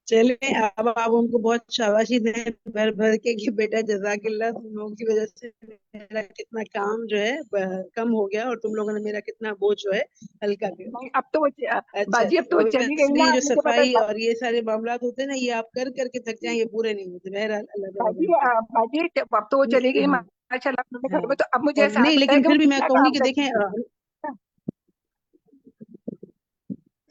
چلیں اب آپ ان کو بہت شاباشی دیں بھر بھر کے کہ بیٹا جزاک اللہ, تم لوگوں کی وجہ سے میرا کتنا کام جو ہے کم ہو گیا, اور تم لوگوں نے میرا کتنا بوجھ جو ہے ہلکا کر. اب تو اچھا باجی اب تو وہ چلی گئی نا, جو مجھے پتا صفائی اور یہ سارے معاملات ہوتے ہیں نا, یہ آپ کر کر کے تھک جائیں, یہ پورے نہیں ہوتے. بہرحال اللہ تعالیٰ باجی اب تو وہ چلی گئی ماشاء اللہ اپنے گھر میں. تو اب مجھے اور احساس نہیں, ہوتا ہے لیکن کہ پھر وہ بھی میں کتنا کہوں گی کام کہ دیکھیں کرتی ہے.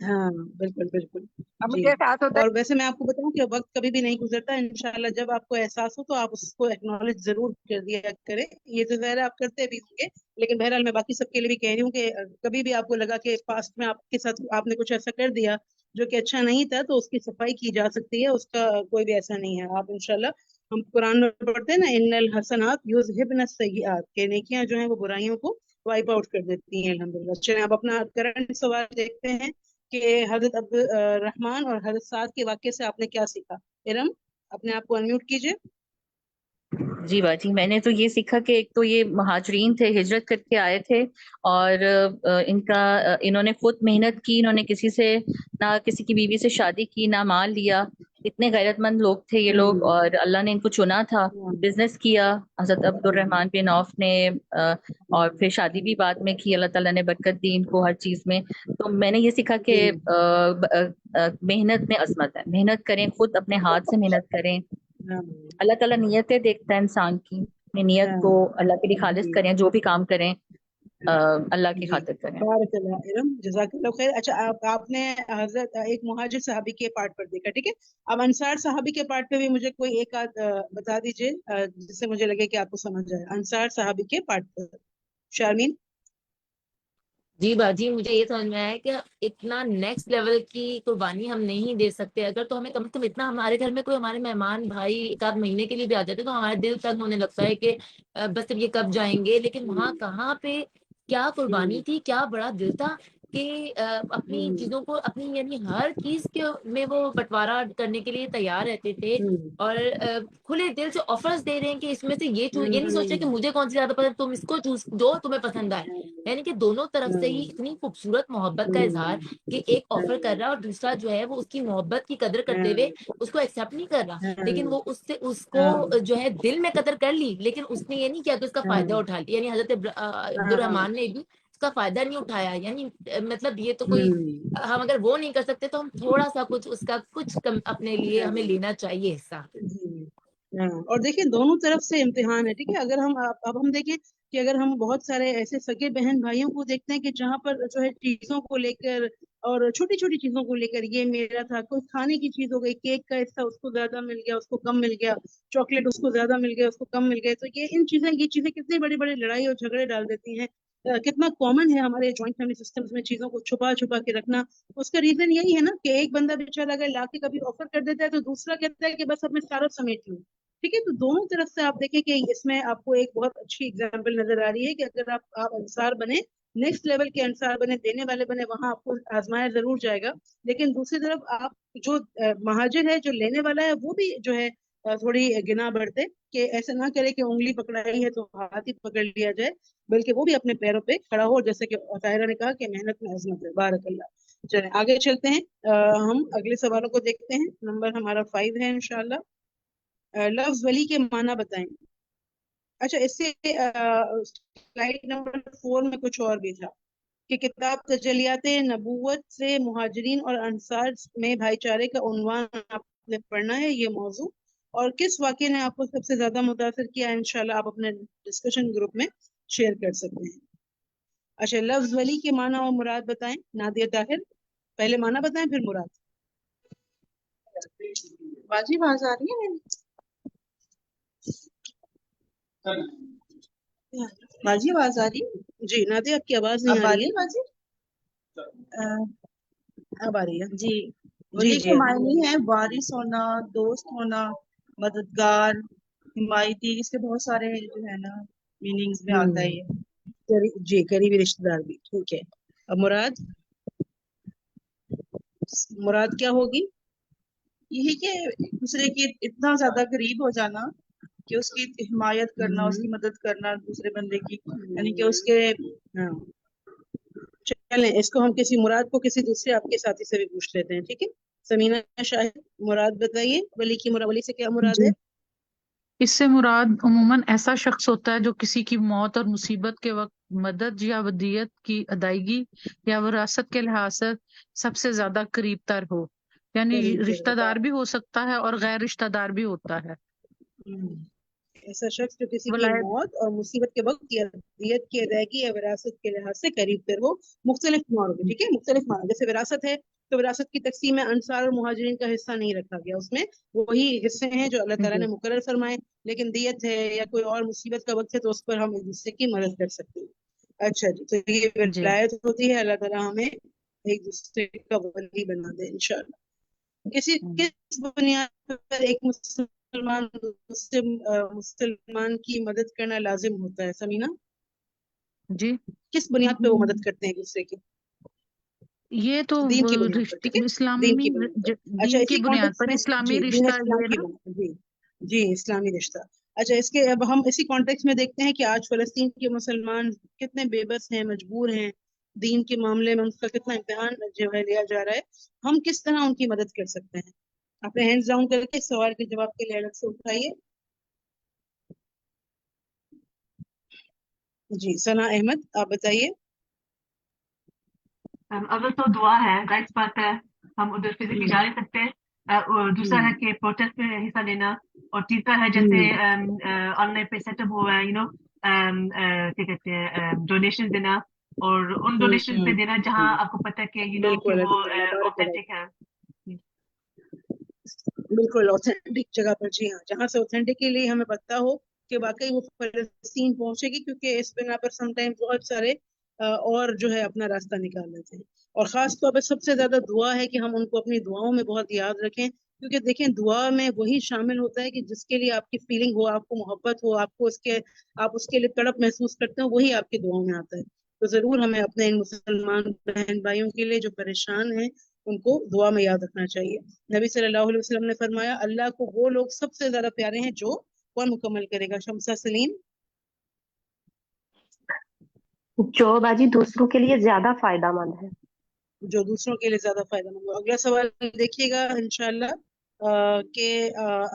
ہاں بالکل بالکل. اب جی, مجھے احساس ہوتا اور ویسے میں آپ کو بتاؤں کہ وقت کبھی بھی نہیں گزرتا. انشاءاللہ جب آپ کو احساس ہو تو آپ اس کو ایکنالج ضرور کر دیا کریں. یہ تو ظاہر آپ کرتے بھی ہوں گے, لیکن بہرحال میں باقی سب کے لیے بھی کہہ رہی ہوں کہ کبھی بھی آپ کو لگا کہ پاسٹ میں آپ کے ساتھ آپ نے کچھ ایسا کر دیا جو کہ اچھا نہیں تھا, تو اس کی صفائی کی جا سکتی ہے. اس کا کوئی بھی ایسا نہیں ہے. آپ انشاءاللہ, ہم قرآن میں پڑھتے ہیں نا, ان الحسنات یذہبن السیئات, کہ نیکیاں جو ہیں وہ برائیوں کو وائپ آؤٹ کر دیتی ہیں. الحمدللہ. چلیں آپ اپنا کرنٹ سوال دیکھتے ہیں کہ حضرت عبد الرحمن اور حضرت سعد کے واقعے سے آپ نے کیا سیکھا. ارم, اپنے آپ کو انمیوٹ کیجیے. جی باجی، میں نے تو یہ سیکھا کہ ایک تو یہ مہاجرین تھے، ہجرت کر کے آئے تھے، اور انہوں نے خود محنت کی، انہوں نے کسی سے نہ کسی کی بیوی سے شادی کی، نہ مال لیا، اتنے غیرت مند لوگ تھے یہ لوگ، اور اللہ نے ان کو چنا تھا، بزنس کیا حضرت عبد الرحمن بن عوف نے، اور پھر شادی بھی بعد میں کی، اللہ تعالیٰ نے برکت دی ان کو ہر چیز میں. تو میں نے یہ سیکھا کہ محنت میں عظمت ہے، محنت کریں، خود اپنے ہاتھ سے محنت کریں. اللہ تعالیٰ نیتیں دیکھتا ہے انسان کی، اپنی نیت کو اللہ کے لیے خالص کریں، جو بھی کام کریں اللہ کی خاطر کریں. بارک اللہ علم، جزاک اللہ خیر. اچھا آپ نے حضرت ایک مہاجر صحابی کے پارٹ پر دیکھا، ٹھیک ہے. اب انصار صحابی کے پارٹ پہ بھی مجھے کوئی ایک آدھ بتا دیجئے جس سے مجھے لگے کہ آپ کو سمجھ آئے. انصار صحابی کے پارٹ پر شارمین. جی باجی، مجھے یہ سمجھ میں آیا کہ اتنا نیکسٹ لیول کی قربانی ہم نہیں دے سکتے. اگر تو ہمیں کم سے کم اتنا، ہمارے گھر میں کوئی ہمارے مہمان بھائی ایک آدھ مہینے کے لیے بھی آ جاتے تو ہمارے دل تنگ ہونے لگتا ہے کہ بس اب یہ کب جائیں گے. لیکن وہاں کہاں پہ کیا قربانی تھی، کیا بڑا دل تھا کہ اپنی چیزوں کو، اپنی یعنی ہر چیز کے میں وہ بٹوارا کرنے کے لیے تیار رہتے تھے، اور کھلے دل سے آفرز دے رہے ہیں کہ اس میں سے یہ چوز، یہ نہیں سوچ رہے کہ مجھے کون سی زیادہ پسند، تم اس کو چوز جو تمہیں پسند آئے. یعنی کہ دونوں طرف سے ہی اتنی خوبصورت محبت کا اظہار کہ ایک آفر کر رہا اور دوسرا جو ہے وہ اس کی محبت کی قدر کرتے ہوئے اس کو ایکسیپٹ نہیں کر رہا، لیکن وہ اس سے اس کو جو ہے دل میں قدر کر لی، لیکن اس نے یہ نہیں کیا کہ اس کا فائدہ اٹھا لیا. یعنی حضرت عبد الرحمان نے بھی اس کا فائدہ نہیں اٹھایا. یعنی مطلب یہ تو کوئی، ہم اگر وہ نہیں کر سکتے تو ہم تھوڑا سا کچھ اس کا کچھ کم اپنے لیے ہمیں لینا چاہیے حصہ. اور دیکھیں دونوں طرف سے امتحان ہے، ٹھیک ہے. اگر ہم اب ہم دیکھیں کہ اگر ہم بہت سارے ایسے سگے بہن بھائیوں کو دیکھتے ہیں کہ جہاں پر جو ہے چیزوں کو لے کر اور چھوٹی چھوٹی چیزوں کو لے کر، یہ میرا تھا، کوئی کھانے کی چیز ہو گئی، کیک کا حصہ اس کو زیادہ مل گیا، اس کو کم مل گیا، چاکلیٹ اس کو زیادہ مل گیا، اس کو کم مل گیا. تو یہ چیزیں کتنی بڑی بڑی لڑائی اور جھگڑے ڈال دیتی ہیں. کتنا کامن ہے ہمارے جوائنٹ فیملی سسٹمز میں چیزوں کو چھپا چھپا کے رکھنا. اس کا ریزن یہی ہے نا کہ ایک بندہ بیچارہ اگر لا کے کبھی آفر کر دیتا ہے تو دوسرا کہتا ہے کہ بس اب میں سارا سمیٹ لوں. ٹھیک ہے. تو دونوں طرف سے آپ دیکھیں کہ اس میں آپ کو ایک بہت اچھی اگزامپل نظر آ رہی ہے کہ اگر آپ انصار بنے، نیکسٹ لیول کے انصار بنے، دینے والے بنے، وہاں آپ کو آزمایا ضرور جائے گا. لیکن دوسری طرف آپ جو مہاجر ہے، جو لینے والا ہے، وہ بھی جو ہے تھوڑی گنا بڑھتے کہ ایسا نہ کرے کہ انگلی پکڑائی ہے تو ہاتھ ہی پکڑ لیا جائے، بلکہ وہ بھی اپنے پیروں پہ کھڑا ہو، جیسے کہ طاہرہ نے کہا کہ محنت میں عظمت ہے. بارک اللہ. چلیں آگے چلتے ہیں. ہم اگلے سوالوں کو دیکھتے ہیں. نمبر ہمارا 5 ہے انشاءاللہ. لفظ ولی کے معنی بتائیں. اچھا اس سے سلائیڈ نمبر 4 میں کچھ اور بھی تھا کہ کتاب تجلیات نبوت سے مہاجرین اور انصار میں بھائی چارے کا عنوان آپ نے پڑھنا ہے. یہ موضوع اور کس واقعے نے آپ کو سب سے زیادہ متاثر کیا، انشاءاللہ آپ اپنے ڈسکشن گروپ میں شیئر کر سکتے ہیں. اچھا لفظ ولی کے معنی اور مراد بتائیں. نادیہ طاہر پہلے معنی بتائیں پھر مراد. باجی آواز آ رہی ہے؟ باجی آواز آ رہی ہے؟ جی نادیہ آپ کی آواز نہیں آ رہی ہے. باجی اب آ رہی ہے. جی ولی کے معنی ہے وارث ہونا، دوست ہونا، مددگار، حمایتی. اس کے بہت سارے جو ہے نا میننگز میں آتا ہے یہ. جی قریبی رشتہ دار بھی. ٹھیک ہے. اب مراد کیا ہوگی؟ یہی کہ ایک دوسرے کے اتنا زیادہ قریب ہو جانا کہ اس کی حمایت کرنا، اس کی مدد کرنا دوسرے بندے کی، یعنی کہ اس کے. چلیں اس کو ہم کسی مراد کو کسی دوسرے آپ کے ساتھی سے بھی پوچھ لیتے ہیں. ٹھیک ہے. سمینہ شاہد مراد بتائیے. ولی کی ولی سے کیا مراد ہے؟ اس سے مراد عموماً ایسا شخص ہوتا ہے جو کسی کی موت اور مصیبت کے وقت مدد یا ودیت کی ادائیگی یا وراثت کے لحاظ سے سب سے زیادہ قریب تر ہو. یعنی رشتہ دار بھی ہو سکتا ہے اور غیر رشتہ دار بھی ہوتا ہے. ایسا شخص جو کسی کی موت اور مصیبت کے وقت یا دیت کی ادائیگی یا وراثت کے لحاظ سے قریب تر ہو. مختلف معنوں میں. ٹھیک ہے. مختلف معنوں. جیسے وراثت ہے تو وراثت کی تقسیم میں انصار اور مہاجرین کا حصہ نہیں رکھا گیا، اس میں وہی حصے ہیں جو اللہ تعالیٰ نے مقرر فرمائے. لیکن دیت ہے یا کوئی اور مصیبت کا وقت ہے تو اس پر ہم ایک دوسرے کی مدد کر سکتے ہیں. اچھا جی. تو یہ ولایت ہوتی ہے. اللہ تعالیٰ ہمیں ایک دوسرے کا ولی بنا دے انشاءاللہ. کس بنیاد پر ایک مسلمان کی مدد کرنا لازم ہوتا ہے؟ سمینہ جی کس بنیاد پہ وہ مدد کرتے ہیں ایک دوسرے کی؟ یہ تو اسلامی دین کی بنیاد پر اسلامی رشتہ. جی اسلامی رشتہ. اچھا اس کے اب ہم اسی کانٹیکس میں دیکھتے ہیں کہ آج فلسطین کے مسلمان کتنے بے بس ہیں، مجبور ہیں، دین کے معاملے میں ان کا کتنا امتحان جو ہے لیا جا رہا ہے، ہم کس طرح ان کی مدد کر سکتے ہیں؟ اپنے ہینڈز ڈاؤن کر کے سوال کے جواب کے لیے الگ سے اٹھائیے. جی ثنا احمد آپ بتائیے. اول تو دعا ہے، ظاہر سی بات ہے ہم ادھر فزیکلی جا نہیں سکتے، اور دوسرا ہے کہ پروٹیسٹ میں حصہ لینا، اور تیسرا ہے جیسے آن لائن پہ سیٹ اپ ہوا ہے کیا کہتے ہیں ڈونیشن دینا، اور ان ڈونیشن پہ دینا جہاں آپ کو پتہ ہے کہ کہ وہ اوتھینٹک ہے. بالکل اوتھینٹک جگہ پر، جی ہاں، جہاں سے اوتھینٹکلی ہمیں پتہ ہو کہ واقعی وہ فلسطین پہنچے گی، کیونکہ اس بنا پر سم ٹائم بہت سارے اور جو ہے اپنا راستہ نکال لیتے ہیں. اور خاص طور پہ سب سے زیادہ دعا ہے کہ ہم ان کو اپنی دعاؤں میں بہت یاد رکھیں، کیونکہ دیکھیں دعا میں وہی شامل ہوتا ہے کہ جس کے لیے آپ کی فیلنگ ہو، آپ کو محبت ہو، آپ اس کے لیے تڑپ محسوس کرتے ہو، وہی آپ کی دعاؤں میں آتا ہے. تو ضرور ہمیں اپنے ان مسلمان بہن بھائیوں کے لیے جو پریشان ہیں ان کو دعا میں یاد رکھنا چاہیے. نبی صلی اللہ علیہ وسلم نے فرمایا اللہ کو وہ لوگ سب سے زیادہ پیارے ہیں جو کون مکمل کرے گا؟ شمسہ سلیم. جو باجی دوسروں کے لیے زیادہ فائدہ مند ہے. جو دوسروں کے لیے زیادہ فائدہ مند ہو. اگلا سوال دیکھیے گا انشاءاللہ کہ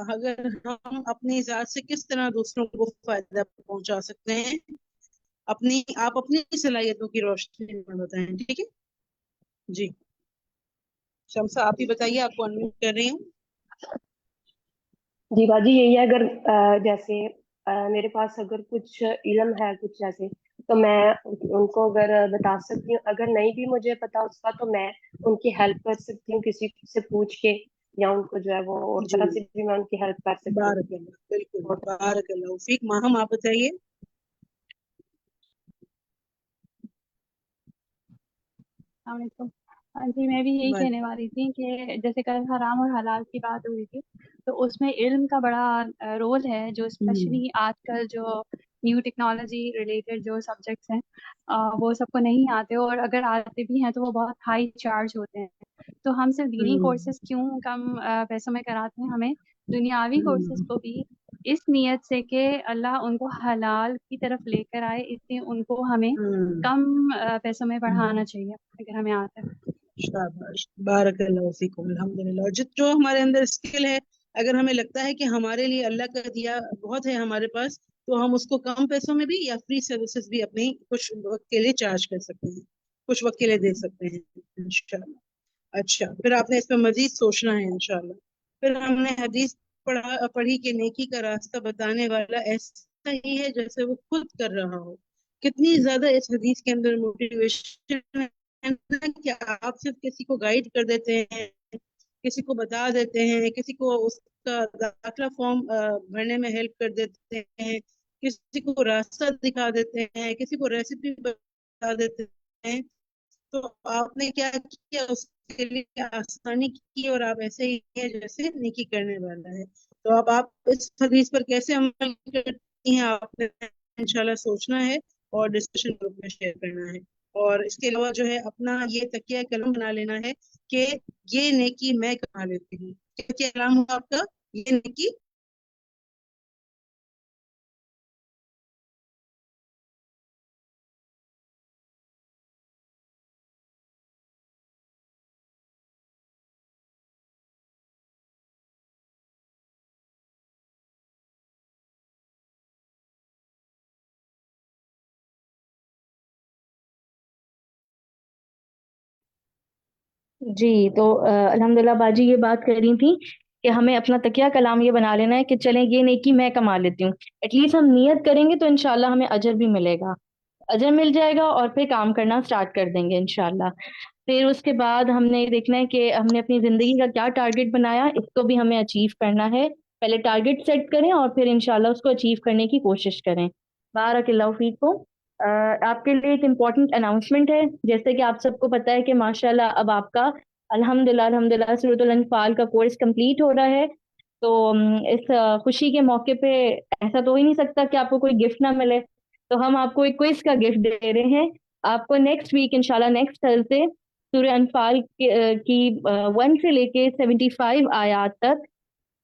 اگر ہم اپنی ذات سے کس طرح دوسروں کو فائدہ پہنچا سکتے ہیں، آپ اپنی صلاحیتوں کی روشنی میں بتائیں. ٹھیک ہے جی شمسہ آپ ہی بتائیے، آپ کو انمیوٹ کر رہی ہوں. جی باجی یہی ہے، اگر جیسے میرے پاس اگر کچھ علم ہے کچھ جیسے، تو میں ان کو اگر بتا سکتی ہوں، اگر نہیں بھی مجھے پتا اس کا تو میں ان کی ہیلپ کر سکتی ہوں کسی سے پوچھ کے، یا ان کو جو ہے وہ اس طرح سے بھی میں ان کی ہیلپ کر سکتی ہوں. بارک اللہ، بالکل بارک اللہ فیک. ماہم آپ بتائیے. السلام علیکم. ہاں جی میں بھی یہی کہنے والی تھی کہ جیسے کل حرام اور حلال کی بات ہوئی تھی، تو اس میں علم کا بڑا رول ہے، جو اسپیشلی آج کل جو نیو ٹیکنالوجی ریلیٹڈ جو سبجیکٹس ہیں وہ سب کو نہیں آتے، اور اگر آتے بھی ہیں تو وہ بہت ہائی چارج ہوتے ہیں. تو ہم صرف دینی کورسز کیوں کم پیسوں میں کراتے ہیں، ہمیں دنیاوی کورسز کو بھی اس نیت سے کہ اللہ ان کو حلال کی طرف لے کر آئے، اس لیے ان کو ہمیں کم پیسوں میں پڑھانا چاہیے اگر ہمیں آتا ہے. شاباش بارک اللہ فیکم. الحمدللہ. اور جو ہمارے اندر اسکل ہے، اگر ہمیں لگتا ہے کہ ہمارے لیے اللہ کا دیا بہت ہے ہمارے پاس، تو ہم اس کو کم پیسوں میں بھی یا فری سروسز بھی اپنی کچھ وقت کے لیے چارج کر سکتے ہیں، کچھ وقت کے لیے دے سکتے ہیں انشاءاللہ. اچھا پھر آپ نے اس پہ مزید سوچنا ہے انشاءاللہ. پھر ہم نے حدیث پڑھی کہ نیکی کا راستہ بتانے والا ایسا ہی ہے جیسے وہ خود کر رہا ہو. کتنی زیادہ اس حدیث کے اندر موٹیویشن کہ آپ صرف کسی کو گائیڈ کر دیتے ہیں، کسی کو بتا دیتے ہیں، کسی کو اس کا داخلہ فارم بھرنے میں ہیلپ کر دیتے ہیں، کسی کو راستہ دکھا دیتے ہیں، کسی کو ریسیپی بتا دیتے ہیں، تو آپ نے کیا کیا اس کے لیے آسانی کی، اور آپ ایسے ہی ہیں جیسے نیکی کرنے والا ہے. تو اب آپ اس حدیث پر کیسے عمل کرتی ہیں آپ نے انشاءاللہ سوچنا ہے اور ڈسکشن گروپ میں شیئر کرنا ہے. اور اس کے علاوہ جو ہے اپنا یہ تکیہ قلم بنا لینا ہے کہ یہ نیکی میں کما لیتی ہوں. کیا کلام ہوا آپ کا؟ یہ نیکی جی تو الحمدللہ باجی یہ بات کر رہی تھی کہ ہمیں اپنا تکیہ کلام یہ بنا لینا ہے کہ چلیں یہ نیکی میں کما لیتی ہوں. ایٹ لیسٹ ہم نیت کریں گے تو انشاءاللہ ہمیں اجر بھی ملے گا، اجر مل جائے گا، اور پھر کام کرنا سٹارٹ کر دیں گے انشاءاللہ. پھر اس کے بعد ہم نے دیکھنا ہے کہ ہم نے اپنی زندگی کا کیا ٹارگٹ بنایا، اس کو بھی ہمیں اچیو کرنا ہے. پہلے ٹارگٹ سیٹ کریں اور پھر انشاءاللہ اس کو اچیو کرنے کی کوشش کریں. بارک اللہ فیکم. آپ کے لیے ایک امپورٹنٹ اناؤنسمنٹ ہے. جیسے کہ آپ سب کو پتہ ہے کہ ماشاءاللہ اب آپ کا الحمدللہ سورۃ الانفال کا کورس کمپلیٹ ہو رہا ہے. تو اس خوشی کے موقع پہ ایسا تو ہو ہی نہیں سکتا کہ آپ کو کوئی گفٹ نہ ملے، تو ہم آپ کو ایک کوئز کا گفٹ دے رہے ہیں. آپ کو نیکسٹ ویک انشاءاللہ نیکسٹ تھرسڈے سورہ انفال کی 1 سے لے کے 75 آیات تک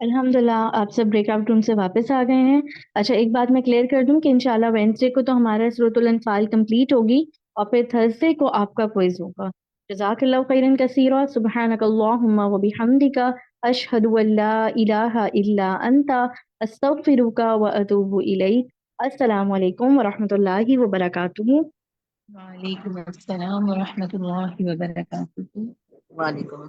الحمدللہ آپ سب بریک آؤٹ روم سے واپس آ گئے ہیں. اچھا ایک بات میں کلیئر کر دوں کہ انشاءاللہ وینسڈے کو تو ہمارا سورۃ الانفال کمپلیٹ ہوگی اور پھر تھرسڈے کو آپ کا کوئز ہوگا. جزاک اللہ خیرن کثیرا. سبحانک اللہم و بحمدک اشہد ان لا الہ الا انت استغفرک و اتوب الیک. السلام علیکم ورحمۃ اللہ وبرکاتہ. وعلیکم السلام ورحمۃ اللہ وبرکاتہ. وعلیکم